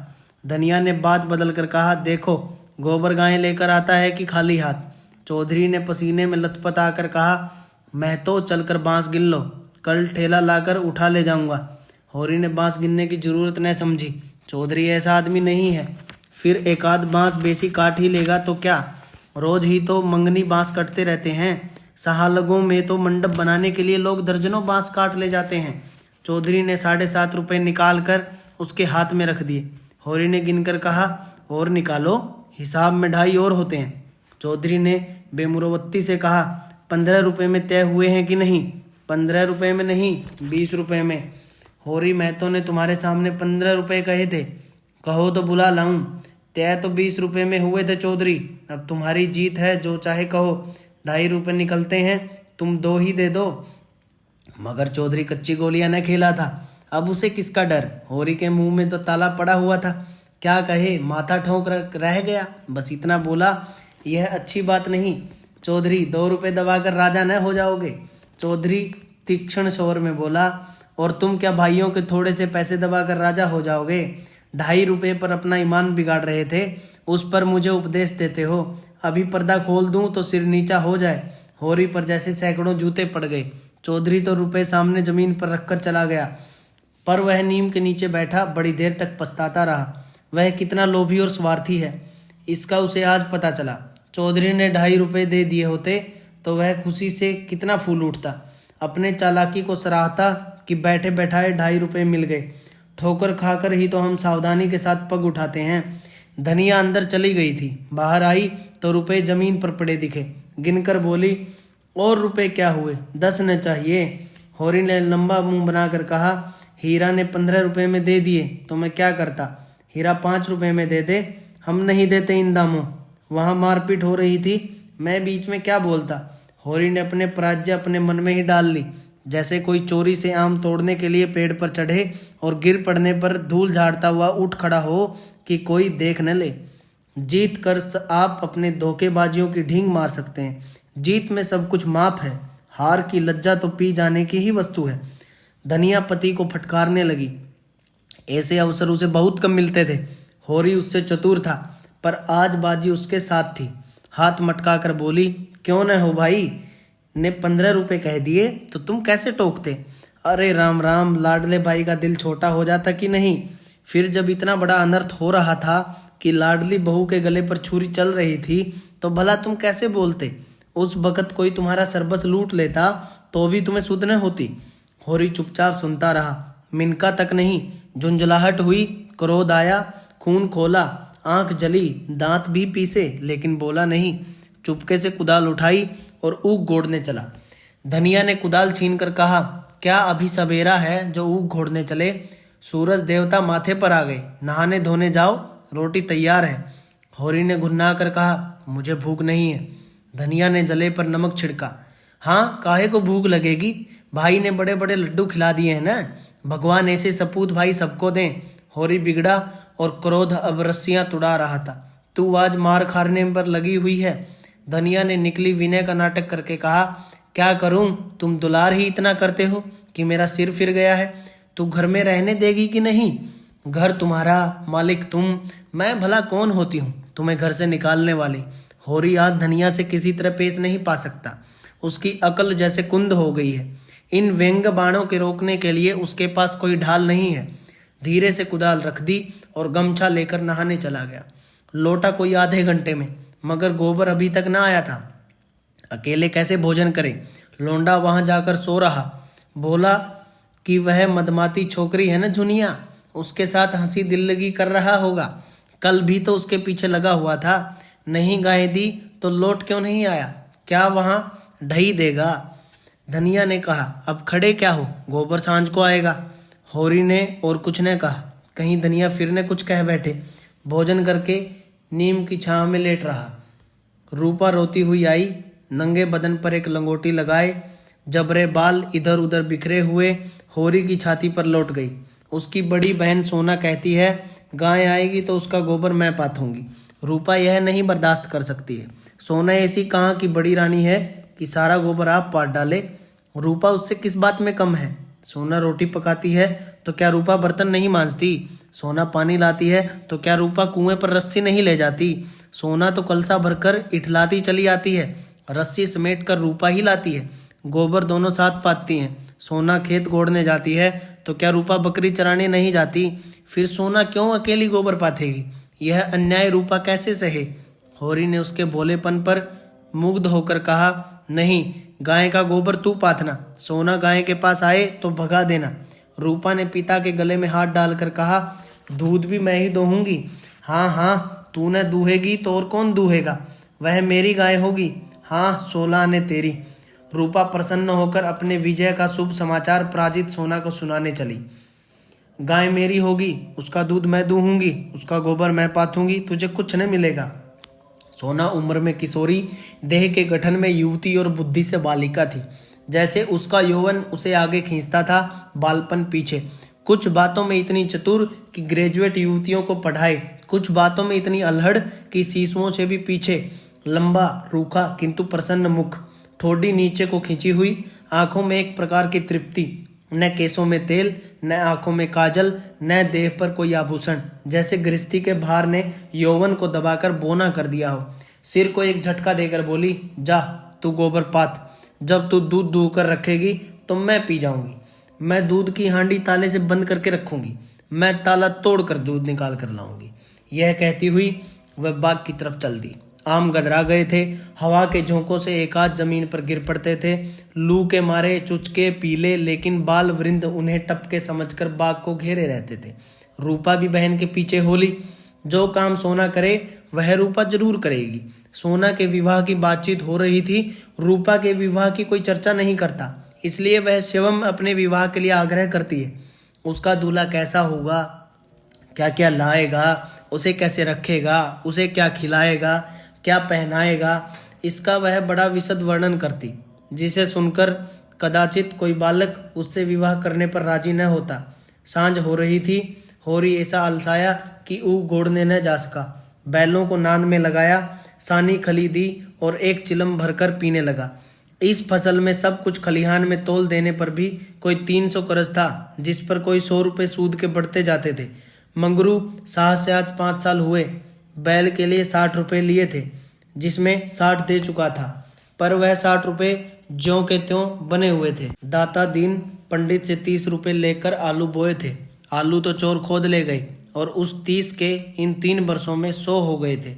धनिया ने बात बदल कर कहा, देखो, गोबर गाय लेकर आता है कि खाली हाथ। चौधरी ने पसीने में लथपथ आकर कहा, मैं तो चलकर बांस गिन लो, कल ठेला लाकर उठा ले जाऊंगा। होरी ने बांस गिनने की जरूरत न समझी। चौधरी ऐसा आदमी नहीं है, फिर एक आध बांस बेसी काट ही लेगा तो क्या, रोज ही तो मंगनी बांस कटते रहते हैं। सहालगों में तो मंडप बनाने के लिए लोग दर्जनों बांस काट ले जाते हैं। चौधरी ने 7.5 रुपये निकाल कर उसके हाथ में रख दिए। होरी ने गिनकर कहा, और निकालो, हिसाब में 2.5 और होते हैं। चौधरी ने बेमुरवत्ती से कहा, 15 रुपये में तय हुए हैं कि नहीं। 15 रुपये में नहीं, 20 रुपये में। होरी महतो ने तुम्हारे सामने 15 रुपये कहे थे, कहो तो बुला लाऊं। तय तो 20 रुपये में हुए थे चौधरी, अब तुम्हारी जीत है, जो चाहे कहो। 2.5 रुपये निकलते हैं, तुम 2 ही दे दो। मगर चौधरी कच्ची गोलियां न खेला था, अब उसे किसका डर। होरी के मुंह में तो ताला पड़ा हुआ था, क्या कहे, माथा ठोक रह गया। बस इतना बोला, यह अच्छी बात नहीं। चौधरी, 2 रुपये दबाकर राजा न हो जाओगे। चौधरी तीक्ष्ण स्वर में बोला, और तुम क्या भाइयों के थोड़े से पैसे दबाकर राजा हो जाओगे। 2.5 रुपये पर अपना ईमान बिगाड़ रहे थे, उस पर मुझे उपदेश देते हो। अभी पर्दा खोल दूं तो सिर नीचा हो जाए। होरी पर जैसे सैकड़ों जूते पड़ गए। चौधरी तो रुपए सामने जमीन पर रखकर चला गया, पर वह नीम के नीचे बैठा बड़ी देर तक पछताता रहा। वह कितना लोभी और स्वार्थी है, इसका उसे आज पता चला। चौधरी ने 2.5 रुपये दे दिए होते तो वह खुशी से कितना फूल उठता। अपने चालाकी को सराहता कि बैठे बैठाए 2.5 रुपये मिल गए। ठोकर खाकर ही तो हम सावधानी के साथ पग उठाते हैं। धनिया अंदर चली गई थी, बाहर आई तो रुपए जमीन पर पड़े दिखे। गिनकर बोली, और रुपए क्या हुए, 10 न चाहिए। होरी ने लंबा मुंह बनाकर कहा, हीरा ने 15 रुपए में दे दिए तो मैं क्या करता, हीरा 5 रुपए में दे दे, हम नहीं देते इन दामों। वहाँ मारपीट हो रही थी, मैं बीच में क्या बोलता। होरी ने अपने पराजय अपने मन में ही डाल ली, जैसे कोई चोरी से आम तोड़ने के लिए पेड़ पर चढ़े और गिर पड़ने पर धूल झाड़ता हुआ उठ खड़ा हो कि कोई देख न ले। जीत कर आप अपने धोखेबाजियों की ढींग मार सकते हैं। जीत में सब कुछ माफ है, हार की लज्जा तो पी जाने की ही वस्तु है। धनिया पति को फटकारने लगी। ऐसे अवसर उसे बहुत कम मिलते थे। होरी उससे चतुर था, पर आज बाजी उसके साथ थी। हाथ मटका कर बोली, क्यों न हो भाई, ने 15 रुपए कह दिए तो तुम कैसे टोकते। अरे राम राम, लाडले भाई का दिल छोटा हो जाता कि नहीं। फिर जब इतना बड़ा अनर्थ हो रहा था कि लाडली बहू के गले पर छुरी चल रही थी, तो भला तुम कैसे बोलते। उस वक़्त कोई तुम्हारा सरबस लूट लेता तो भी तुम्हें सुध न होती। होरी चुपचाप सुनता रहा। मिनका तक नहीं, झुंझलाहट हुई, क्रोध आया, खून खोला, आंख जली, दांत भी पीसे, लेकिन बोला नहीं। चुपके से कुदाल उठाई और ऊख घोड़ने चला। धनिया ने कुदाल छीन कर कहा, क्या अभी सवेरा है जो ऊख घोड़ने चले। सूरज देवता माथे पर आ गए, नहाने धोने जाओ, रोटी तैयार है। होरी ने गुन्ना कर कहा, मुझे भूख नहीं है। धनिया ने जले पर नमक छिड़का। हाँ, काहे को भूख लगेगी, भाई ने बड़े बड़े लड्डू खिला दिए हैं ना, भगवान ऐसे सपूत भाई सबको दें। होरी बिगड़ा और क्रोध अब रस्सियां तुड़ा रहा था। तू आज मार खाने पर लगी हुई है। धनिया ने निकली विनय का नाटक करके कहा, क्या करूं, तुम दुलार ही इतना करते हो कि मेरा सिर फिर गया है। तू घर में रहने देगी कि नहीं। घर तुम्हारा, मालिक तुम, मैं भला कौन होती हूँ तुम्हें घर से निकालने वाली। होरी आज धनिया से किसी तरह पेश नहीं पा सकता। उसकी अकल जैसे कुंद हो गई है। इन व्यंग बाणों के रोकने के लिए उसके पास कोई ढाल नहीं है। धीरे से कुदाल रख दी और गमछा लेकर नहाने चला गया। लौटा कोई आधे घंटे में, मगर गोबर अभी तक ना आया था। अकेले कैसे भोजन करे। लोंडा वहां जाकर सो रहा। बोला कि वह मदमाती छोकरी है ना झुनिया, उसके साथ हंसी दिल्लगी कर रहा होगा। कल भी तो उसके पीछे लगा हुआ था। नहीं गाय दी तो लौट क्यों नहीं आया, क्या वहां ढही देगा। धनिया ने कहा, अब खड़े क्या हो, गोबर सांझ को आएगा। होरी ने और कुछ ने कहा। कहीं धनिया फिर ने कुछ कह बैठे। भोजन करके नीम की छांव में लेट रहा। रूपा रोती हुई आई, नंगे बदन पर एक लंगोटी लगाए, जबरे बाल इधर उधर बिखरे हुए होरी की छाती पर लौट गई। उसकी बड़ी बहन सोना कहती है, गाय आएगी तो उसका गोबर मैं पाथूंगी। रूपा यह नहीं बर्दाश्त कर सकती है। सोना ऐसी कहाँ की बड़ी रानी है कि सारा गोबर आप पाट डाले। रूपा उससे किस बात में कम है। सोना रोटी पकाती है तो क्या रूपा बर्तन नहीं मांजती। सोना पानी लाती है तो क्या रूपा कुएं पर रस्सी नहीं ले जाती। सोना तो कलसा भरकर इठलाती चली आती है, रस्सी समेट कर रूपा ही लाती है। गोबर दोनों साथ पाती हैं। सोना खेत गोड़ने जाती है तो क्या रूपा बकरी चराने नहीं जाती। फिर सोना क्यों अकेली गोबर पाथेगी। यह अन्याय रूपा कैसे सहे। होरी ने उसके भोलेपन पर मुग्ध होकर कहा, नहीं, गाय का गोबर तू पाथना, सोना गाय के पास आए तो भगा देना। रूपा ने पिता के गले में हाथ डालकर कहा, दूध भी मैं ही दोहूंगी। हाँ हाँ, तू न दूहेगी तो और कौन दूहेगा, वह मेरी गाय होगी। हाँ, 16 आने तेरी। रूपा प्रसन्न होकर अपने विजय का शुभ समाचार पराजित सोना को सुनाने चली। गाय मेरी होगी, उसका दूध मैं दूहूंगी, उसका गोबर मैं पाथूंगी, तुझे कुछ न मिलेगा। सोना उम्र में किशोरी, देह के गठन में युवती और बुद्धि से बालिका थी। जैसे उसका यौवन उसे आगे खींचता था, बालपन पीछे। कुछ बातों में इतनी चतुर कि ग्रेजुएट युवतियों को पढ़ाए, कुछ बातों में इतनी अल्हड़ कि शिशुओं से भी पीछे। लंबा, रूखा किंतु प्रसन्न मुख, ठोड़ी नीचे को खींची हुई, आंखों में एक प्रकार की तृप्ति। न केसों में तेल, न आंखों में काजल, न देह पर कोई आभूषण। जैसे गृहस्थी के भार ने यौवन को दबाकर बोना कर दिया हो। सिर को एक झटका देकर बोली, जा तू गोबर पात। जब तू दूध दूह कर रखेगी तो मैं पी जाऊंगी। मैं दूध की हांडी ताले से बंद करके रखूंगी। मैं ताला तोड़कर दूध निकाल कर लाऊंगी। यह कहती हुई वह बाग की तरफ चल दी। आम गदरा गए थे। हवा के झोंकों से एक आध जमीन पर गिर पड़ते थे। लू के मारे चुचके पीले, लेकिन बाल वृंद उन्हें टपके समझकर बाग को घेरे रहते थे। रूपा भी बहन के पीछे होली। जो काम सोना करे वह रूपा जरूर करेगी। सोना के विवाह की बातचीत हो रही थी। रूपा के विवाह की कोई चर्चा नहीं करता, इसलिए वह स्वयं अपने विवाह के लिए आग्रह करती है। उसका दूल्हा कैसा होगा, क्या क्या लाएगा, उसे कैसे रखेगा, उसे क्या खिलाएगा, क्या पहनाएगा, इसका वह बड़ा विशद वर्णन करती, जिसे सुनकर कदाचित कोई बालक उससे विवाह करने पर राजी न होता। सांझ हो रही थी। होरी ऐसा अलसाया कि ऊ घोड़ने न जा सका। बैलों को नांद में लगाया, सानी खली दी और एक चिलम भरकर पीने लगा। इस फसल में सब कुछ खलिहान में तोल देने पर भी कोई 300 करज था, जिस पर कोई 100 रुपये सूद के बढ़ते जाते थे। मंगरू साहस से आज 5 साल हुए। बैल के लिए 60 रुपये लिए थे, जिसमें 60 दे चुका था, पर वह 60 रुपये ज्यों के त्यों बने हुए थे। दाता दीन पंडित से 30 रुपये लेकर आलू बोए थे। आलू तो चोर खोद ले गए और उस 30 के इन 3 वर्षों में 100 हो गए थे।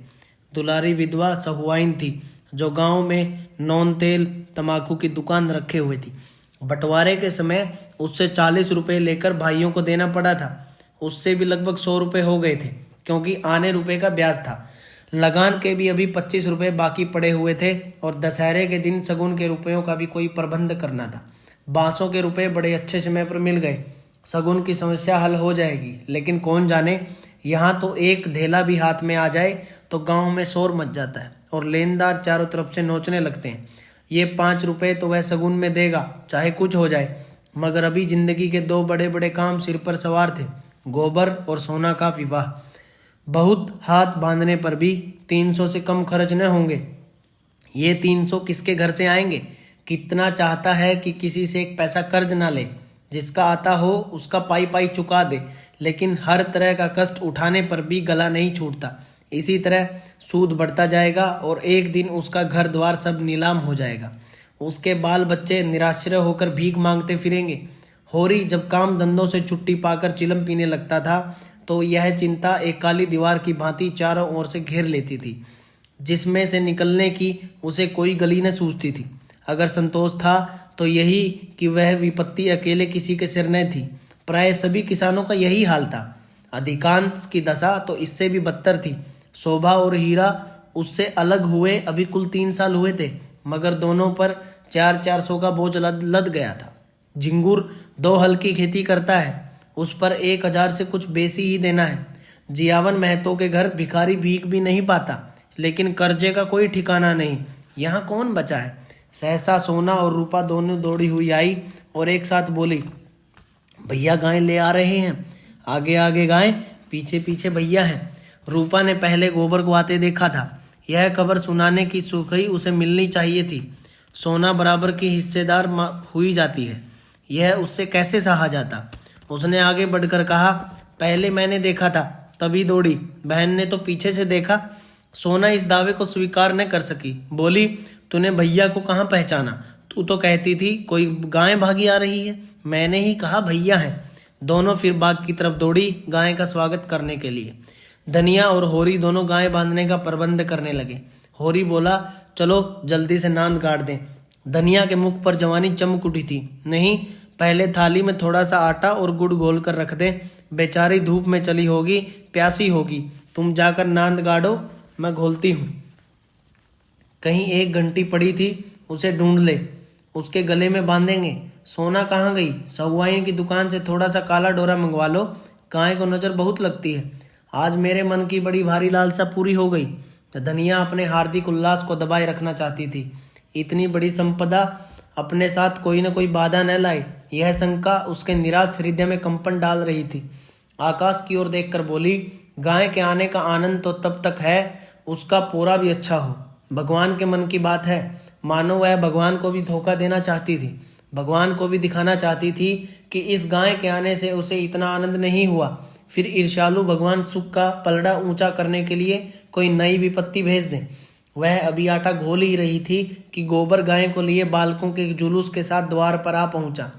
दुलारी विधवा सहुआइन थी, जो गांव में नौन तेल तंबाकू की दुकान रखे हुए थी। बंटवारे के समय उससे 40 रुपये लेकर भाइयों को देना पड़ा था। उससे भी लगभग 100 रुपये हो गए थे, क्योंकि आने रुपये का ब्याज था। लगान के भी अभी 25 रुपये बाकी पड़े हुए थे और दशहरे के दिन सगुन के रुपयों का भी कोई प्रबंध करना था। बांसों के रुपये बड़े अच्छे समय पर मिल गए। सगुन की समस्या हल हो जाएगी, लेकिन कौन जाने, यहाँ तो एक ढेला भी हाथ में आ जाए तो गांव में शोर मच जाता है और लेनदार चारों तरफ से नोचने लगते हैं। ये 5 रुपये तो वह सगुन में देगा, चाहे कुछ हो जाए। मगर अभी जिंदगी के 2 बड़े बड़े काम सिर पर सवार थे, गोबर और सोना का विवाह। बहुत हाथ बांधने पर भी 300 से कम खर्च न होंगे। ये 300 किसके घर से आएंगे? कितना चाहता है कि किसी से एक पैसा कर्ज ना ले, जिसका आता हो उसका पाई पाई चुका दे, लेकिन हर तरह का कष्ट उठाने पर भी गला नहीं छूटता। इसी तरह सूद बढ़ता जाएगा और एक दिन उसका घर द्वार सब नीलाम हो जाएगा। उसके बाल बच्चे निराश्रय होकर भीख मांगते फिरेंगे। होरी जब काम धंधों से छुट्टी पाकर चिलम पीने लगता था, तो यह चिंता एक काली दीवार की भांति चारों ओर से घेर लेती थी, जिसमें से निकलने की उसे कोई गली न सूझती थी। अगर संतोष था तो यही कि वह विपत्ति अकेले किसी के सिर न थी। प्राय सभी किसानों का यही हाल था। अधिकांश की दशा तो इससे भी बदतर थी। शोभा और हीरा उससे अलग हुए अभी कुल 3 साल हुए थे, मगर दोनों पर 400 का बोझ लद गया था। झिंगुर 2 हल की खेती करता है, उस पर 1000 से कुछ बेसी ही देना है। जियावन महतो के घर भिखारी भीख भी नहीं पाता, लेकिन कर्जे का कोई ठिकाना नहीं। यहाँ कौन बचा है? सहसा सोना और रूपा दोनों दौड़ी हुई आई और एक साथ बोली, भैया गाय ले आ रहे हैं। आगे आगे गाय, पीछे पीछे भैया हैं। रूपा ने पहले गोबर को आते देखा था। यह खबर सुनाने की सुखई उसे मिलनी चाहिए थी। सोना बराबर की हिस्सेदार हुई जाती है, यह उससे कैसे सहा जाता। उसने आगे बढ़कर कहा, पहले मैंने देखा था तभी दौड़ी, बहन ने तो पीछे से देखा। सोना इस दावे को स्वीकार न कर सकी। बोली, तूने भैया को कहाँ पहचाना? तू तो कहती थी कोई गाय भागी आ रही है। मैंने ही कहा भैया हैं। दोनों फिर बाग की तरफ दौड़ी गाय का स्वागत करने के लिए। धनिया और होरी दोनों गाय बांधने का प्रबंध करने लगे। होरी बोला, चलो जल्दी से नांद गाड़ दें। धनिया के मुख पर जवानी चमक उठी थी। नहीं, पहले थाली में थोड़ा सा आटा और गुड़ घोल कर रख दे। बेचारी धूप में चली होगी, प्यासी होगी। तुम जाकर नांद गाड़ो, मैं घोलती हूँ। कहीं एक घंटी पड़ी थी, उसे ढूंढ ले, उसके गले में बांधेंगे। सोना कहाँ गई? सहुआइन की दुकान से थोड़ा सा काला डोरा मंगवा लो, गाय को नजर बहुत लगती है। आज मेरे मन की बड़ी भारी लालसा पूरी हो गई। धनिया अपने हार्दिक उल्लास को दबाए रखना चाहती थी। इतनी बड़ी संपदा अपने साथ कोई न कोई बाधा न लाए, यह शंका उसके निराश हृदय में कंपन डाल रही थी। आकाश की ओर देखकर बोली, गाय के आने का आनंद तो तब तक है उसका पोरा भी अच्छा हो। भगवान के मन की बात है। मानो वह भगवान को भी धोखा देना चाहती थी। भगवान को भी दिखाना चाहती थी कि इस गाय के आने से उसे इतना आनंद नहीं हुआ। फिर ईर्ष्यालु भगवान सुख का पलड़ा ऊंचा करने के लिए कोई नई विपत्ति भेज दें। वह अभी आटा घोल ही रही थी कि गोबर गाय को लिए बालकों के जुलूस के साथ द्वार पर आ पहुंचा।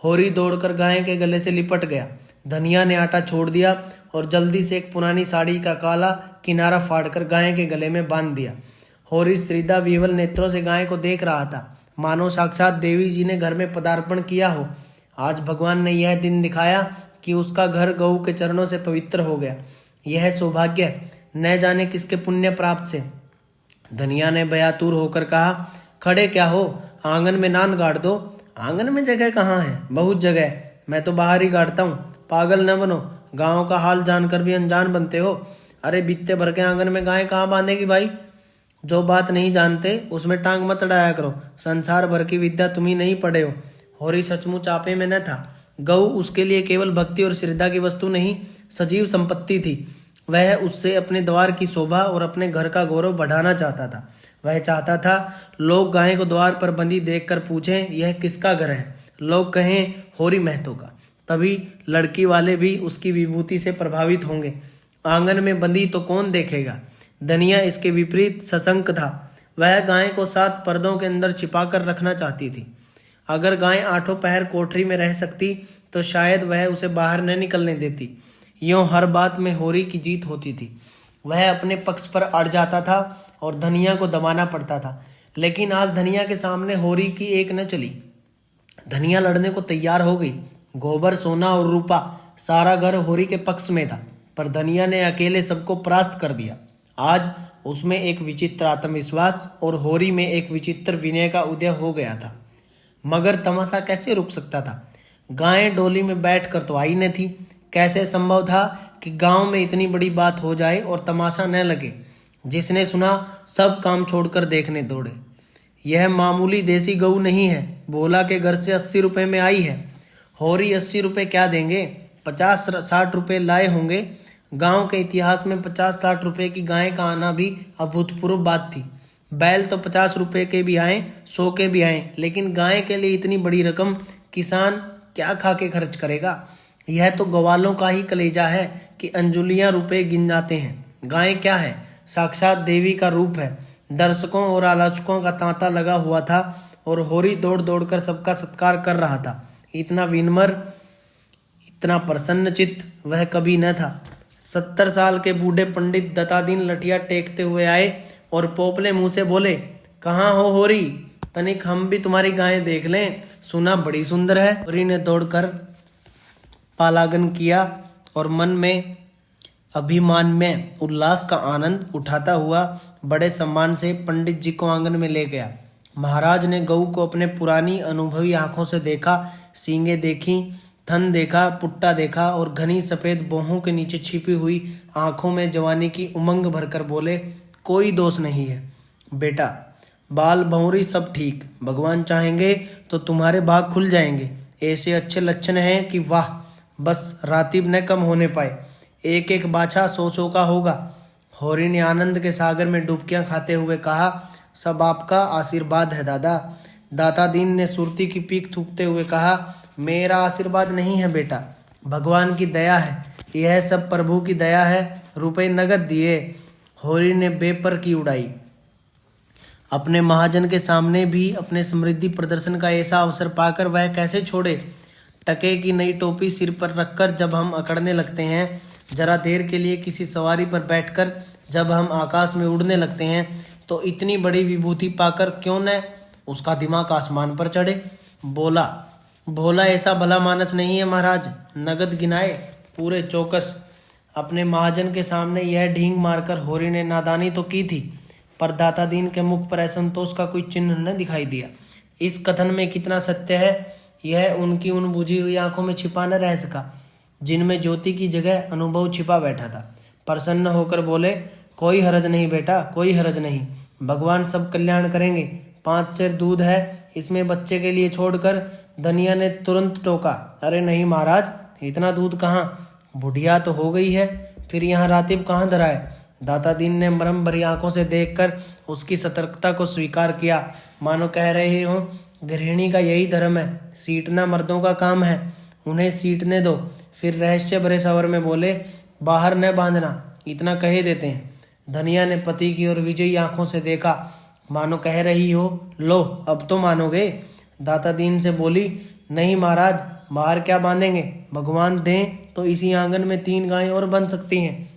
होरी दौड़कर गाय के गले से लिपट गया। धनिया ने आटा छोड़ दिया और जल्दी से एक पुरानी साड़ी का काला किनारा फाड़कर गाय के गले में बांध दिया। होरी श्रीदा विवल नेत्रों से गाय को देख रहा था, मानो साक्षात देवी जी ने घर में पदार्पण किया हो। आज भगवान ने यह दिन दिखाया कि उसका घर गऊ के चरणों से पवित्र हो गया। यह सौभाग्य न जाने किसके पुण्य प्राप्त से। धनिया ने बयातुर होकर कहा, खड़े क्या हो, आंगन में नांद गाड़ दो। आंगन में जगह कहाँ है? बहुत जगह। मैं तो बाहर ही गाड़ता हूँ। पागल न बनो, गाँव का हाल जानकर भी अनजान बनते हो। अरे बित्ते भर के आंगन में गाय कहाँ बांधेगी भाई। जो बात नहीं जानते उसमें टांग मत अड़ाया करो। संसार भर की विद्या तुम ही नहीं पढ़े हो। होरी सचमुच आपे में न था। गऊ उसके लिए केवल भक्ति और श्रद्धा की वस्तु नहीं, सजीव संपत्ति थी। वह उससे अपने द्वार की शोभा और अपने घर का गौरव बढ़ाना चाहता था। वह चाहता था लोग गाय को द्वार पर बंधी देखकर पूछें, यह किसका घर है। लोग कहें होरी महतो का। तभी लड़की वाले भी उसकी विभूति से प्रभावित होंगे। आंगन में बंधी तो कौन देखेगा। धनिया इसके विपरीत सशंक था। वह गाय को 7 पर्दों के अंदर छिपाकर रखना चाहती थी। अगर गाय 8 पहर कोठरी में रह सकती तो शायद वह उसे बाहर न निकलने देती। यूं हर बात में होरी की जीत होती थी। वह अपने पक्ष पर अड़ जाता था और धनिया को दबाना पड़ता था। लेकिन आज धनिया के सामने होरी की एक न चली। धनिया लड़ने को तैयार हो गई। गोबर, सोना और रूपा, सारा घर होरी के पक्ष में था। पर धनिया ने अकेले सबको परास्त कर दिया। आज उसमें एक विचित्र आत्मविश्वास और होरी में एक विचित्र विनय का उदय हो गया था। मगर तमाशा कैसे रुक सकता था। गायें डोली में बैठकर तो आई न थी। कैसे संभव था कि गांव में इतनी बड़ी बात हो जाए और तमाशा न लगे। जिसने सुना सब काम छोड़कर देखने दौड़े। यह मामूली देसी गऊ नहीं है। भोला के घर से 80 रुपए में आई है। होरी 80 रुपए क्या देंगे, 50-60 रुपए लाए होंगे। गांव के इतिहास में 50-60 रुपए की गाय का आना भी अभूतपूर्व बात थी। बैल तो 50 रुपए के भी आए, 100 के भी आए, लेकिन गाय के लिए इतनी बड़ी रकम किसान क्या खा के खर्च करेगा। यह तो ग्वालों का ही कलेजा है कि अंजुलियां रुपए गिन जाते हैं। गाय क्या है, साक्षात देवी का रूप है। दर्शकों और आलोचकों का तांता लगा हुआ था और होरी दौड़ दौड़ कर सबका सत्कार कर रहा था। इतना विनम्र, इतना प्रसन्न चित्त वह कभी न था। 70 साल के बूढ़े पंडित दत्तादीन लठिया टेकते हुए आए और पोपले मुंह से बोले, कहाँ हो होरी, तनिक हम भी तुम्हारी गाय देख लें, सुना बड़ी सुंदर है। होरी ने दौड़कर पालागन किया और मन में अभिमान में उल्लास का आनंद उठाता हुआ बड़े सम्मान से पंडित जी को आंगन में ले गया। महाराज ने गऊ को अपने पुरानी अनुभवी आंखों से देखा। सींगे देखी, थन देखा, पुट्टा देखा और घनी सफेद बोहों के नीचे छिपी हुई आंखों में जवानी की उमंग भरकर बोले, कोई दोष नहीं है बेटा, बाल भौरी सब ठीक। भगवान चाहेंगे तो तुम्हारे भाग खुल जाएंगे। ऐसे अच्छे लक्षण हैं कि वाह, बस रातिब न कम होने पाए। एक एक बाछा 100-100 का होगा। होरी ने आनंद के सागर में डुबकियां खाते हुए कहा, सब आपका आशीर्वाद है दादा। दाता दीन ने सुरती की पीक थूकते हुए कहा, मेरा आशीर्वाद नहीं है बेटा, भगवान की दया है। यह सब प्रभु की दया है। रुपए नगद दिए। होरी ने बेपर की उड़ाई। अपने महाजन के सामने भी अपने समृद्धि प्रदर्शन का ऐसा अवसर पाकर वह कैसे छोड़े। टके की नई टोपी सिर पर रखकर जब हम अकड़ने लगते हैं, जरा देर के लिए किसी सवारी पर बैठकर जब हम आकाश में उड़ने लगते हैं, तो इतनी बड़ी विभूति पाकर क्यों न उसका दिमाग आसमान पर चढ़े। भोला ऐसा भला मानस नहीं है महाराज। नगद गिनाए पूरे चौकस। अपने महाजन के सामने यह ढींग मारकर होरी ने नादानी तो की थी, पर दाता दीन के मुख पर असंतोष का कोई चिन्ह न दिखाई दिया। इस कथन में कितना सत्य है, यह उनकी उन बुझी हुई आंखों में छिपा न रह सका, जिनमें ज्योति की जगह अनुभव छिपा बैठा था। प्रसन्न होकर बोले, कोई हरज नहीं बेटा, कोई हरज नहीं, भगवान सब कल्याण करेंगे। 5 सेर दूध है, इसमें बच्चे के लिए छोड़कर। धनिया ने तुरंत टोका, अरे नहीं महाराज, इतना दूध कहाँ, बुढ़िया तो हो गई है, फिर यहाँ रातिब कहाँ धराए। दाता दीन ने मरम भरी आंखों से देखकर उसकी सतर्कता को स्वीकार किया, मानो कह रहे हो, गृहिणी का यही धर्म है, सीटना मर्दों का काम है, उन्हें सीटने दो। फिर रहस्य भरे स्वर में बोले, बाहर न बांधना, इतना कहे देते हैं। धनिया ने पति की ओर विजयी आंखों से देखा, मानो कह रही हो, लो अब तो मानोगे। दाता दीन से बोली, नहीं महाराज, बाहर क्या बांधेंगे, भगवान दें तो इसी आंगन में 3 गायें और बन सकती हैं।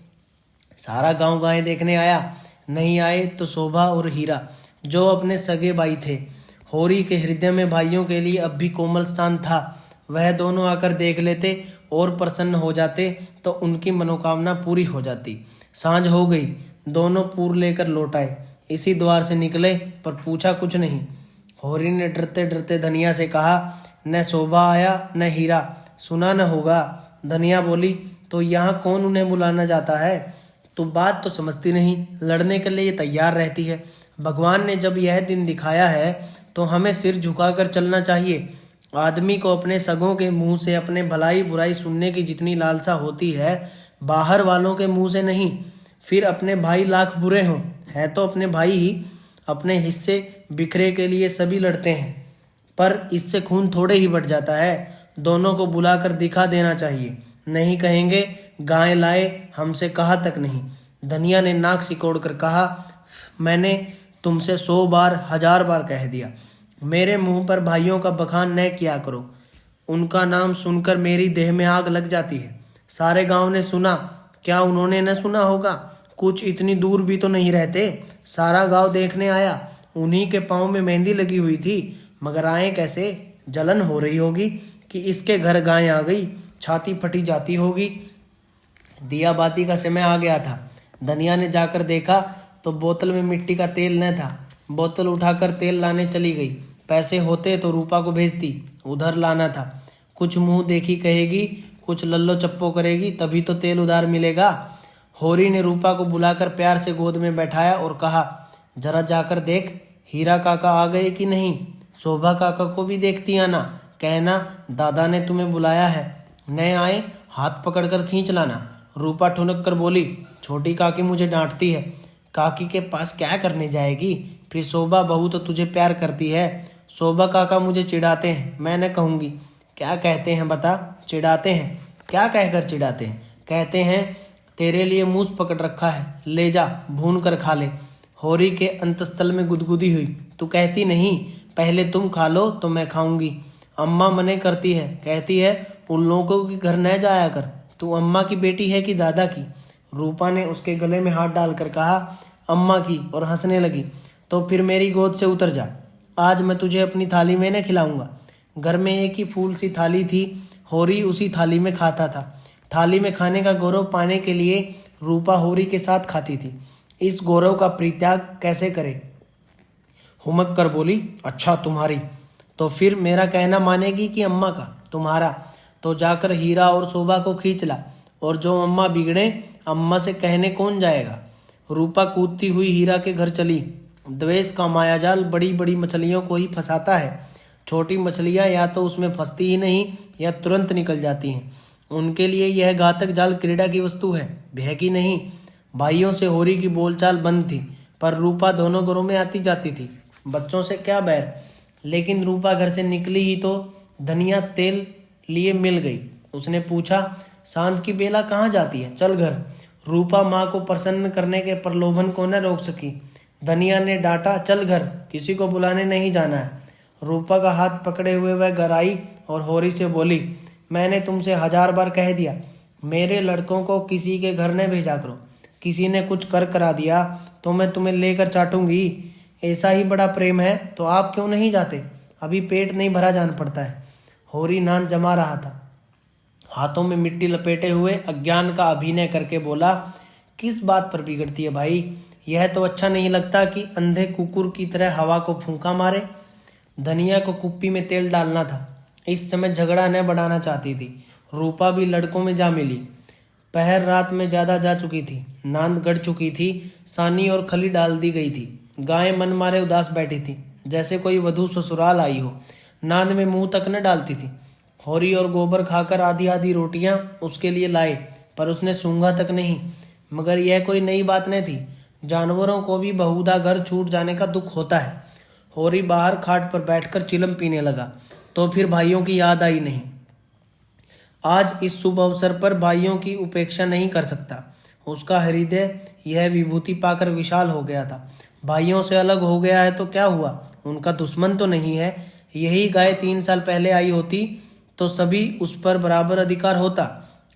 सारा गांव गायें देखने आया, नहीं आए तो शोभा और हीरा, जो अपने सगे भाई थे। होरी के हृदय में भाइयों के लिए अब भी कोमल स्थान था। वह दोनों आकर देख लेते और प्रसन्न हो जाते तो उनकी मनोकामना पूरी हो जाती। सांझ हो गई, दोनों पूर लेकर लौट आए। इसी द्वार से निकले पर पूछा कुछ नहीं। होरी ने डरते डरते धनिया से कहा, न शोभा आया न हीरा, सुना न होगा। धनिया बोली, तो यहाँ कौन उन्हें बुलाना जाता है? तू बात तो समझती नहीं, लड़ने के लिए तैयार रहती है। भगवान ने जब यह दिन दिखाया है तो हमें सिर झुकाकर चलना चाहिए। आदमी को अपने सगों के मुंह से अपने भलाई बुराई सुनने की जितनी लालसा होती है, बाहर वालों के मुंह से नहीं। फिर अपने भाई लाख बुरे हों, है तो अपने भाई ही। अपने हिस्से बिखरे के लिए सभी लड़ते हैं, पर इससे खून थोड़े ही बढ़ जाता है। दोनों को बुलाकर दिखा देना चाहिए। नहीं कहेंगे गाय लाए, हमसे कहा तक नहीं। धनिया ने नाक सिकोड़कर कहा, मैंने तुमसे 100 बार 1000 बार कह दिया, मेरे मुंह पर भाइयों का बखान न किया करो। उनका नाम सुनकर मेरी देह में आग लग जाती है। सारे गांव ने सुना, क्या उन्होंने न सुना होगा? कुछ इतनी दूर भी तो नहीं रहते, सारा गांव देखने आया। उन्हीं के पाँव में मेहंदी लगी हुई थी, मगर आए कैसे? जलन हो रही होगी कि इसके घर गाय आ गई, छाती फटी जाती होगी। दिया बाती का समय आ गया था। धनिया ने जाकर देखा तो बोतल में मिट्टी का तेल न था। बोतल उठाकर तेल लाने चली गई। पैसे होते तो रूपा को भेजती, उधर लाना था। कुछ मुंह देखी कहेगी, कुछ लल्लो चप्पो करेगी, तभी तो तेल उधार मिलेगा। होरी ने रूपा को बुलाकर प्यार से गोद में बैठाया और कहा, जरा जाकर देख, हीरा काका आ गए कि नहीं? शोभा काका को भी देखती आना, कहना दादा ने तुम्हें बुलाया है। नए आए हाथ पकड़कर खींच लाना। रूपा ठुनक कर बोली, छोटी काकी मुझे डांटती है। काकी के पास क्या करने जाएगी? फिर शोभा बहू तो तुझे प्यार करती है। शोभा काका मुझे चिढ़ाते हैं, मैं न कहूँगी। क्या कहते हैं बता? चिढ़ाते हैं। क्या कहकर चिढ़ाते हैं? कहते हैं तेरे लिए मूस पकड़ रखा है, ले जा भून कर खा ले। होरी के अंतस्थल में गुदगुदी हुई। तू कहती नहीं, पहले तुम खा लो तो मैं खाऊंगी। अम्मा मने करती है, कहती है उन लोगों के घर न जाया कर। तू अम्मा की बेटी है कि दादा की? रूपा ने उसके गले में हाथ डालकर कहा, अम्मा की, और हंसने लगी। तो फिर मेरी गोद से उतर जा, आज मैं तुझे अपनी थाली में न खिलाऊंगा। घर में एक ही फूल सी थाली थी, होरी उसी थाली में खाता था। थाली में खाने का गौरव पाने के लिए रूपा होरी के साथ खाती थी। इस गौरव का परित्याग कैसे करे? हुमक कर बोली, अच्छा तुम्हारी, तो फिर मेरा कहना मानेगी कि अम्मा का? तुम्हारा। तो जाकर हीरा और शोभा को खींच ला, और जो अम्मा बिगड़े अम्मा से कहने कौन जाएगा? रूपा कूदती हुई हीरा के घर चली। द्वेष का मायाजाल बड़ी बड़ी मछलियों को ही फंसाता है। छोटी मछलियां या तो उसमें फंसती ही नहीं या तुरंत निकल जाती हैं। उनके लिए यह घातक जाल क्रीड़ा की वस्तु है, भय की नहीं। भाइयों से होरी की बोलचाल बंद थी, पर रूपा दोनों घरों में आती जाती थी। बच्चों से क्या बैर, लेकिन रूपा घर से निकली ही तो धनिया तेल लिए मिल गई। उसने पूछा, सांझ की बेला कहाँ जाती है? चल घर। रूपा माँ को प्रसन्न करने के प्रलोभन को न रोक सकी। धनिया ने डांटा, चल घर, किसी को बुलाने नहीं जाना है। रूपा का हाथ पकड़े हुए वह घर आई और होरी से बोली, मैंने तुमसे 1000 बार कह दिया, मेरे लड़कों को किसी के घर न भेजा करो। किसी ने कुछ कर करा दिया तो मैं तुम्हें लेकर चाटूंगी। ऐसा ही बड़ा प्रेम है तो आप क्यों नहीं जाते? अभी पेट नहीं भरा जान पड़ता है। होरी नान जमा रहा था, हाथों में मिट्टी लपेटे हुए अज्ञान का अभिनय करके बोला, किस बात पर बिगड़ती है भाई? यह तो अच्छा नहीं लगता कि अंधे कुकुर की तरह हवा को फूंका मारे। धनिया को कुप्पी में तेल डालना था। इस समय झगड़ा न बढ़ाना चाहती थी। रूपा भी लड़कों में जा मिली। पहर रात में ज्यादा जा चुकी थी, नांद गड़ चुकी थी, सानी और खली डाल दी गई थी। गाय मन मारे उदास बैठी थी, जैसे कोई वधू ससुराल आई हो। नांद में मुंह तक न डालती थी। होरी और गोबर खाकर आधी आधी रोटियां उसके लिए लाए, पर उसने सूंघा तक नहीं। मगर यह कोई नई बात न थी। जानवरों को भी बहुधा घर छूट जाने का दुख होता है। होरी बाहर खाट पर बैठकर चिलम पीने लगा, तो फिर भाइयों की याद आई नहीं। आज इस शुभ अवसर पर भाइयों की उपेक्षा नहीं कर सकता। उसका हृदय यह विभूति पाकर विशाल हो गया था। भाइयों से अलग हो गया है तो क्या हुआ? उनका दुश्मन तो नहीं है। यही गाय 3 साल पहले आई होती तो सभी उस पर बराबर अधिकार होता,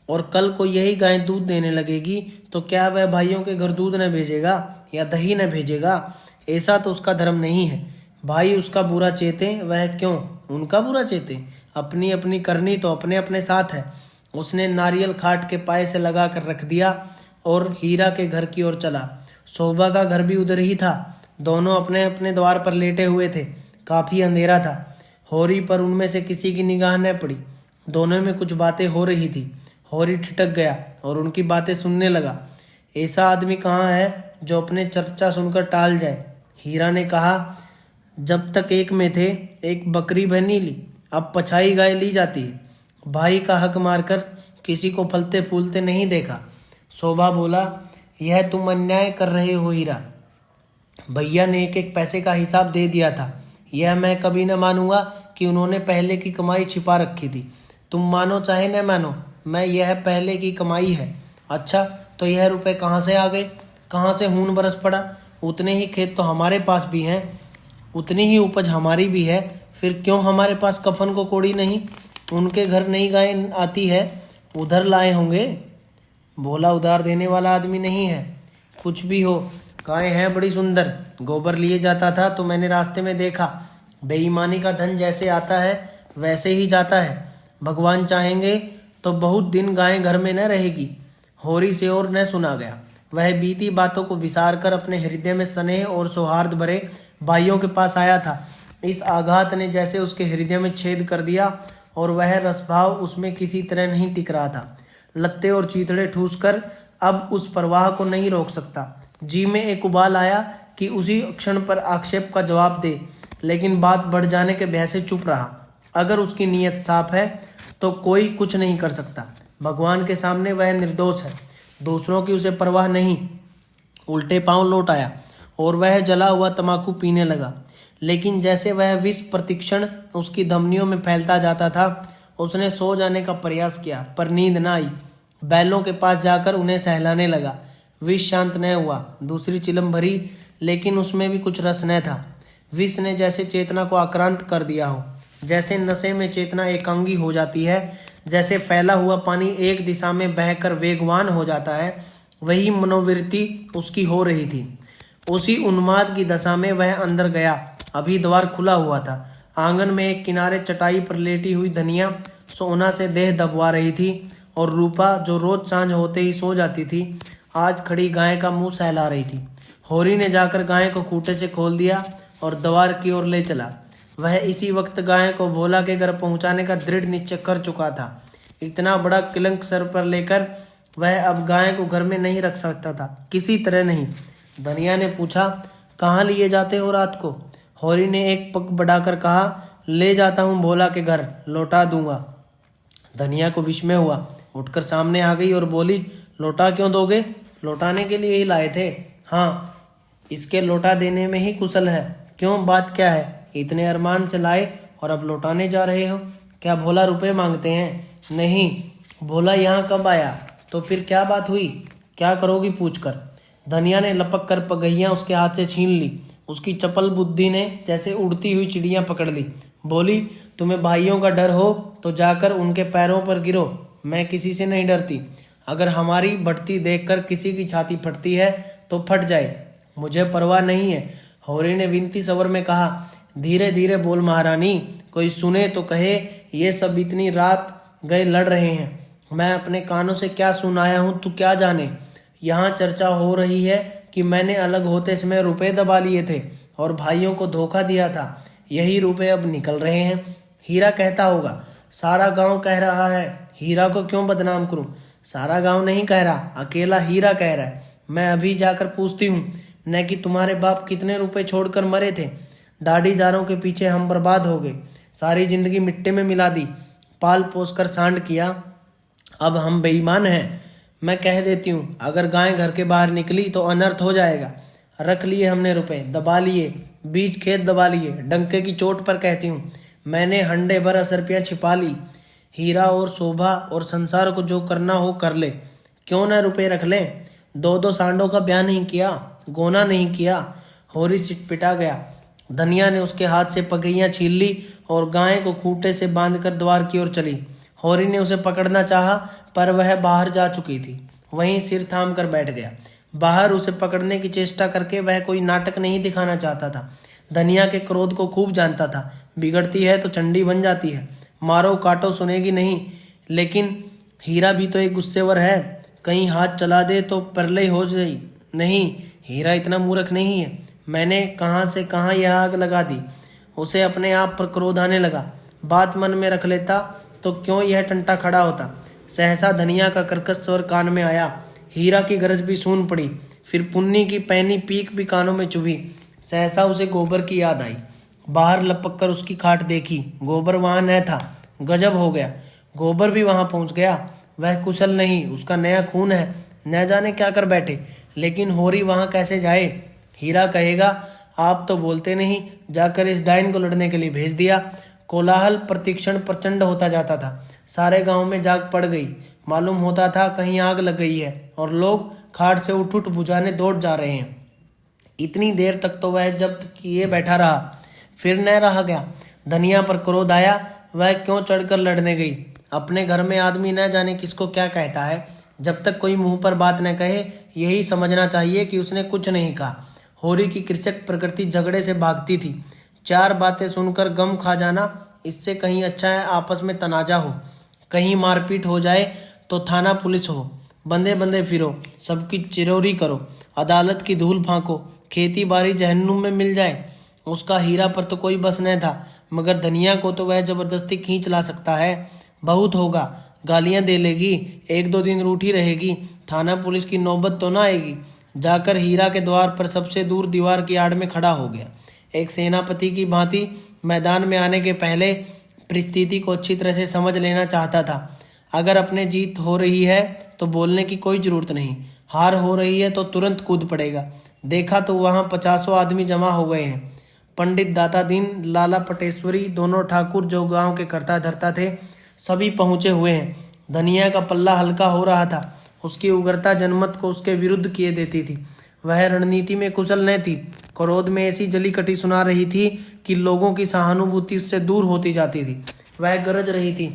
और कल को यही गाय दूध देने लगेगी तो क्या वह भाइयों के घर दूध न भेजेगा या दही न भेजेगा? ऐसा तो उसका धर्म नहीं है। भाई उसका बुरा चेते, वह क्यों उनका बुरा चेते? अपनी अपनी करनी तो अपने अपने साथ है। उसने नारियल खाट के पाए से लगा कर रख दिया और हीरा के घर की ओर चला। शोभा का घर भी उधर ही था। दोनों अपने अपने द्वार पर लेटे हुए थे। काफी अंधेरा था। होरी पर उनमें से किसी की निगाह न पड़ी। दोनों में कुछ बातें हो रही थी। होरी ठिठक गया और उनकी बातें सुनने लगा। ऐसा आदमी कहाँ है जो अपने चर्चा सुनकर टाल जाए। हीरा ने कहा, जब तक एक में थे एक बकरी बनी ली, अब पछाई गाय ली जाती है। भाई का हक मारकर किसी को फलते फूलते नहीं देखा। शोभा बोला, यह तुम अन्याय कर रहे हो हीरा। भैया ने एक एक पैसे का हिसाब दे दिया था। यह मैं कभी न मानूंगा कि उन्होंने पहले की कमाई छिपा रखी थी। तुम मानो चाहे न मानो, मैं यह पहले की कमाई है। अच्छा, तो यह रुपए कहाँ से आ गए? कहाँ से खून बरस पड़ा? उतने ही खेत तो हमारे पास भी हैं, उतनी ही उपज हमारी भी है। फिर क्यों हमारे पास कफन को कोड़ी नहीं? उनके घर नई गाय आती है, उधर लाए होंगे। भोला उधार देने वाला आदमी नहीं है। कुछ भी हो, गाय है बड़ी सुंदर। गोबर लिए जाता था तो मैंने रास्ते में देखा। बेईमानी का धन जैसे आता है वैसे ही जाता है। भगवान चाहेंगे तो बहुत दिन गाय घर में न रहेगी। होरी से और न सुना गया। वह बीती बातों को विसार कर अपने हृदय में स्नेह और सौहार्द भरे भाइयों के पास आया था। इस आघात ने जैसे उसके हृदय में छेद कर दिया और वह रसभाव उसमें किसी तरह नहीं टिक रहा था। लत्ते और चीथड़े ठूस कर अब उस प्रवाह को नहीं रोक सकता। जी में एक उबाल आया कि उसी क्षण पर आक्षेप का जवाब दे, लेकिन बात बढ़ जाने के भय से चुप रहा। अगर उसकी नीयत साफ है तो कोई कुछ नहीं कर सकता। भगवान के सामने वह निर्दोष है। दूसरों की उसे परवाह नहीं। उल्टे पांव लौट आया और वह जला हुआ तमाकू पीने लगा। लेकिन जैसे वह विष प्रतिक्षण उसकी धमनियों में फैलता जाता था, उसने सो जाने का प्रयास किया, पर नींद न आई। बैलों के पास जाकर उन्हें सहलाने लगा। विष शांत न हुआ। दूसरी चिलम भरी, लेकिन उसमें भी कुछ रस न था। विष ने जैसे चेतना को आक्रांत कर दिया हो। जैसे नशे में चेतना एकांगी हो जाती है, जैसे फैला हुआ पानी एक दिशा में बहकर वेगवान हो जाता है, वही मनोवृत्ति उसकी हो रही थी। उसी उन्माद की दशा में वह अंदर गया। अभी द्वार खुला हुआ था। आंगन में एक किनारे चटाई पर लेटी हुई धनिया सोना से देह दबवा रही थी और रूपा, जो रोज सांझ होते ही सो जाती थी, आज खड़ी गाय का मुंह सहला रही थी। होरी ने जाकर गाय को खूंटे से खोल दिया और द्वार की ओर ले चला। वह इसी वक्त गाय को भोला के घर पहुंचाने का दृढ़ निश्चय कर चुका था। इतना बड़ा कलंक सर पर लेकर वह अब गाय को घर में नहीं रख सकता था, किसी तरह नहीं। धनिया ने पूछा, कहाँ लिए जाते हो रात को? होरी ने एक पग बढ़ाकर कहा, ले जाता हूँ भोला के घर, लौटा दूंगा। धनिया को विस्मय हुआ। उठकर सामने आ गई और बोली, लौटा क्यों दोगे? लौटाने के लिए ही लाए थे। हाँ, इसके लौटा देने में ही कुशल है। क्यों, बात क्या है? इतने अरमान से लाए और अब लौटाने जा रहे हो? क्या भोला रुपए मांगते हैं? नहीं। भोला यहाँ कब आया? तो फिर क्या बात हुई? क्या करोगी पूछकर? धनिया ने लपक कर पगहियाँ उसके हाथ से छीन ली। उसकी चपल बुद्धि ने जैसे उड़ती हुई चिड़ियाँ पकड़ ली। बोली, तुम्हें भाइयों का डर हो तो जाकर उनके पैरों पर गिरो। मैं किसी से नहीं डरती। अगर हमारी बढ़ती देखकर किसी की छाती फटती है तो फट जाए, मुझे परवाह नहीं है। होरी ने विनती स्वर में कहा, धीरे धीरे बोल महारानी, कोई सुने तो कहे ये सब इतनी रात गए लड़ रहे हैं। मैं अपने कानों से क्या सुनाया हूँ तू क्या जाने। यहाँ चर्चा हो रही है कि मैंने अलग होते समय रुपए दबा लिए थे और भाइयों को धोखा दिया था। यही रुपए अब निकल रहे हैं। हीरा कहता होगा, सारा गांव कह रहा है, हीरा को क्यों बदनाम करूं? सारा गांव नहीं कह रहा, अकेला हीरा कह रहा है। मैं अभी जाकर पूछती हूँ न कि तुम्हारे बाप कितने रुपए छोड़कर मरे थे। दाढ़ीदारों के पीछे हम बर्बाद हो गए, सारी जिंदगी मिट्टी में मिला दी, पाल पोस कर सांड किया। अब हम बेईमान हैं। मैं कह देती हूँ, अगर गाय घर के बाहर निकली तो अनर्थ हो जाएगा। रख लिए हमने रुपए, दबा लिए, बीज खेत दबा लिए। डंके की चोट पर कहती हूँ, मैंने हंडे भर 10 रुपया छिपा ली। हीरा और शोभा और संसार को जो करना हो कर ले, क्यों ना रुपए रख ले। 2-2 सांडों का ब्याह नहीं किया, गोना नहीं किया। होरी सिटपिटा गया। धनिया ने उसके हाथ से पगहियां छीन ली और गाय को खूंटे से बांधकर द्वार की ओर चली। होरी ने उसे पकड़ना चाहा, पर वह बाहर जा चुकी थी। वहीं सिर थाम कर बैठ गया। बाहर उसे पकड़ने की चेष्टा करके वह कोई नाटक नहीं दिखाना चाहता था। धनिया के क्रोध को खूब जानता था। बिगड़ती है तो चंडी बन जाती है, मारो काटो सुनेगी नहीं। लेकिन हीरा भी तो एक गुस्सेवर है, कहीं हाथ चला दे तो परलय हो जाए। नहीं, हीरा इतना मूर्ख नहीं है। मैंने कहाँ से कहाँ यह आग लगा दी। उसे अपने आप पर क्रोध आने लगा। बात मन में रख लेता तो क्यों यह टंटा खड़ा होता। सहसा धनिया का कर्कश स्वर कान में आया। हीरा की गरज भी सून पड़ी। फिर पुन्नी की पैनी पीक भी कानों में चुभी। सहसा उसे गोबर की याद आई। बाहर लपक कर उसकी खाट देखी। गोबर वहां न था। गजब हो गया, गोबर भी वहां पहुंच गया। वह कुशल नहीं, उसका नया खून है। न जाने क्या कर बैठे, लेकिन होरी वहां कैसे जाए। हीरा कहेगा आप तो बोलते नहीं, जाकर इस डायन को लड़ने के लिए भेज दिया। कोलाहल प्रतिक्षण प्रचंड होता जाता था। सारे गांव में जाग पड़ गई। मालूम होता था कहीं आग लग गई है और लोग खाट से उठ उठ बुझाने दौड़ जा रहे हैं। इतनी देर तक तो वह जब्त किए बैठा रहा, फिर न रहा गया। धनिया पर क्रोध आया। वह क्यों चढ़कर लड़ने गई। अपने घर में आदमी न जाने किसको क्या कहता है। जब तक कोई मुंह पर बात न कहे, यही समझना चाहिए कि उसने कुछ नहीं कहा। होरी की कृषक प्रकृति झगड़े से भागती थी। चार बातें सुनकर गम खा जाना, इससे कहीं अच्छा है आपस में तनाजा हो। कहीं मारपीट हो जाए तो थाना पुलिस हो। बंदे बंदे फिरो, सबकी चिरौरी करो, अदालत की धूल फांको, खेती बाड़ी जहन्नुम में मिल जाए। उसका हीरा पर तो कोई बस न था, मगर धनिया को तो वह जबरदस्ती खींच ला सकता है। बहुत होगा, गालियां दे लेगी, एक दो दिन रूठी रहेगी, थाना पुलिस की नौबत तो ना आएगी। जाकर हीरा के द्वार पर सबसे दूर दीवार की आड़ में खड़ा हो गया। एक सेनापति की भांति मैदान में आने के पहले परिस्थिति को अच्छी तरह से समझ लेना चाहता था। अगर अपने जीत हो रही है तो बोलने की कोई जरूरत नहीं, हार हो रही है तो तुरंत कूद पड़ेगा। देखा तो वहां 50 आदमी जमा हो गए हैं। पंडित दाता दीन, लाला पटेश्वरी, दोनों ठाकुर जो गांव के कर्ता धर्ता थे, सभी पहुंचे हुए हैं। धनिया का पल्ला हल्का हो रहा था। उसकी उग्रता जनमत को उसके विरुद्ध किए देती थी। वह रणनीति में कुशल न थी। क्रोध में ऐसी जली कटी सुना रही थी कि लोगों की सहानुभूति उससे दूर होती जाती थी। वह गरज रही थी,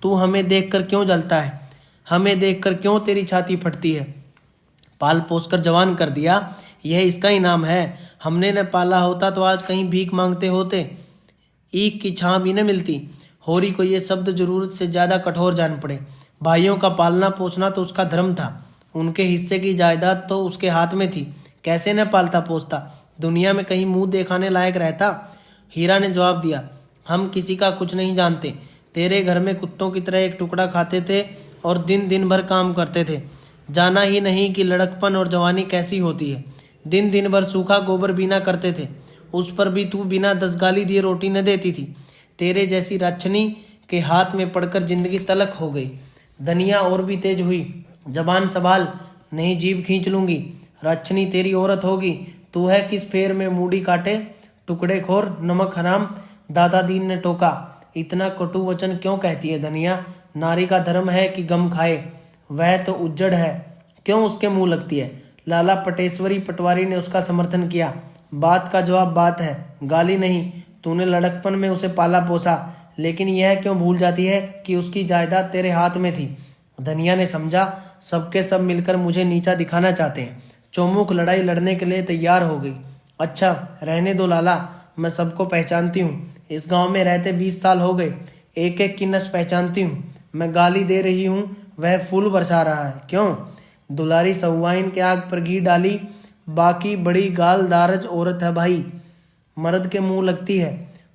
तू हमें देखकर क्यों जलता है, हमें देखकर क्यों तेरी छाती फटती है। पाल पोस कर जवान कर दिया, यह इसका इनाम है। हमने न पाला होता तो आज कहीं भीख मांगते होते, ईख की छां भी न मिलती। होरी को ये शब्द जरूरत से ज्यादा कठोर जान पड़े। भाइयों का पालना पोसना तो उसका धर्म था। उनके हिस्से की जायदाद तो उसके हाथ में थी। कैसे न पालता पोसता, दुनिया में कहीं मुंह दिखाने लायक रहता। हीरा ने जवाब दिया, हम किसी का कुछ नहीं जानते। तेरे घर में कुत्तों की तरह एक टुकड़ा खाते थे और दिन दिन भर काम करते थे। जाना ही नहीं कि लड़कपन और जवानी कैसी होती है। दिन दिन भर सूखा गोबर बीना करते थे, उस पर भी तू बिना 10 गाली दिए रोटी न देती थी। तेरे जैसी राक्षनी के हाथ में पड़कर जिंदगी तलक हो गई। धनिया और भी तेज हुई। जबान संभाल, नहीं जीभ खींच लूंगी। राक्षनी तेरी औरत होगी, तू है किस फेर में मूड़ी काटे, टुकड़े खोर, नमक हराम। दादा दीन ने टोका, इतना कटु वचन क्यों कहती है धनिया। नारी का धर्म है कि गम खाए, वह तो उज्जड़ है, क्यों उसके मुंह लगती है। लाला पटेश्वरी पटवारी ने उसका समर्थन किया। बात का जवाब बात है, गाली नहीं। तूने लड़कपन में उसे पाला पोसा, लेकिन यह क्यों भूल जाती है कि उसकी जायदाद तेरे हाथ में थी। धनिया ने समझा, सबके सब मिलकर मुझे नीचा दिखाना चाहते हैं। चौमुख लड़ाई लड़ने के लिए तैयार हो गई। अच्छा रहने दो लाला, मैं सबको पहचानती हूँ। इस गांव में रहते 20 साल हो गए, एक एक की नस पहचानती हूँ। मैं गाली दे रही हूँ, वह फूल बरसा रहा है। क्यों? दुलारी सहुआइन के आग पर घी डाली, बाकी बड़ी गाल दारज औरत है भाई, मर्द के मुंह लगती है।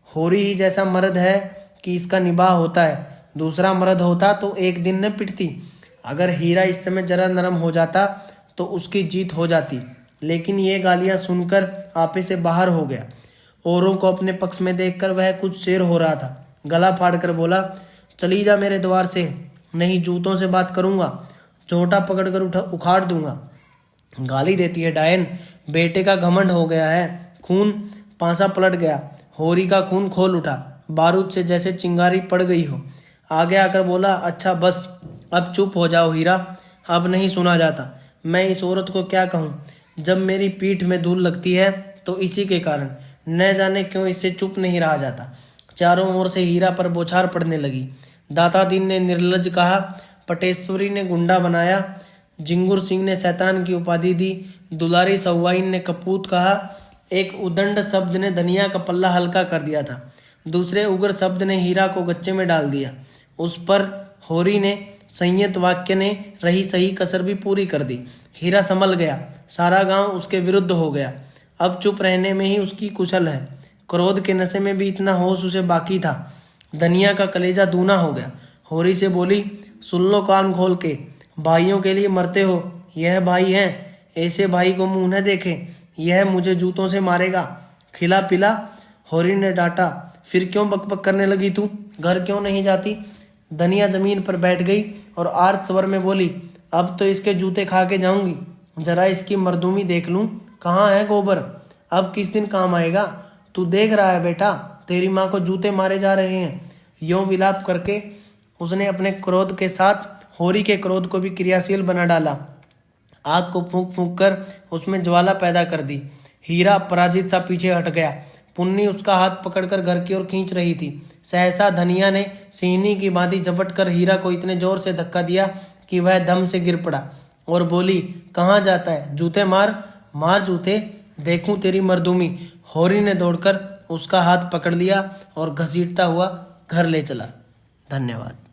होरी ही जैसा मर्द है कि इसका निबाह होता है। दूसरा मर्द होता तो एक दिन न पिटती। अगर हीरा इस समय जरा नरम हो जाता तो उसकी जीत हो जाती, लेकिन ये गालियां सुनकर आपे से बाहर हो गया। औरों को अपने पक्ष में देखकर वह कुछ शेर हो रहा था। गला फाड़कर बोला, चली जा मेरे द्वार से, नहीं जूतों से बात करूंगा, झोंटा पकड़कर उखाड़ दूंगा। गाली देती है डायन, बेटे का घमंड हो गया है, खून पांसा पलट गया। होरी का खून खोल उठा, बारूद से जैसे चिंगारी पड़ गई हो। आगे आकर बोला, अच्छा बस अब चुप हो जाओ हीरा, अब नहीं सुना जाता। मैं इस औरत को क्या कहूँ, जब मेरी पीठ में धूल लगती है तो इसी के कारण, न जाने क्यों इससे चुप नहीं रहा जाता। चारों ओर से हीरा पर बौछार पड़ने लगी। दाता दीन ने निर्लज कहा, पटेश्वरी ने गुंडा बनाया, जिंगुर सिंह ने शैतान की उपाधि दी, दुलारी सहुआइन ने कपूत कहा। एक उदंड शब्द ने धनिया का पल्ला हल्का कर दिया था, दूसरे उग्र शब्द ने हीरा को गच्चे में डाल दिया। उस पर होरी ने संयत वाक्य ने रही सही कसर भी पूरी कर दी। हीरा संभल गया, सारा गांव उसके विरुद्ध हो गया। अब चुप रहने में ही उसकी कुशल है। क्रोध के नशे में भी इतना होश उसे बाकी था। धनिया का कलेजा दूना हो गया। होरी से बोली, सुन लो कान खोल के, भाइयों के लिए मरते हो, यह भाई है, ऐसे भाई को मुंह न देखे, यह मुझे जूतों से मारेगा, खिला पिला। होरी ने डांटा, फिर क्यों बकबक करने लगी तू, घर क्यों नहीं जाती। धनिया जमीन पर बैठ गई और आर्त स्वर में बोली, अब तो इसके जूते खा के जाऊंगी, जरा इसकी मर्दूमी देख लूं, कहाँ है गोबर, अब किस दिन काम आएगा। तू देख रहा है बेटा, तेरी माँ को जूते मारे जा रहे हैं। यों विलाप करके उसने अपने क्रोध के साथ होरी के क्रोध को भी क्रियाशील बना डाला। आग को फूंक फूंक कर उसमें ज्वाला पैदा कर दी। हीरा पराजित सा पीछे हट गया। पुन्नी उसका हाथ पकड़कर घर की ओर खींच रही थी। सहसा धनिया ने सिहनी की भांति झपट कर हीरा को इतने जोर से धक्का दिया कि वह दम से गिर पड़ा और बोली, कहाँ जाता है, जूते मार, मार जूते, देखूं तेरी मर्दूमी। होरी ने दौड़कर उसका हाथ पकड़ लिया और घसीटता हुआ घर ले चला। धन्यवाद।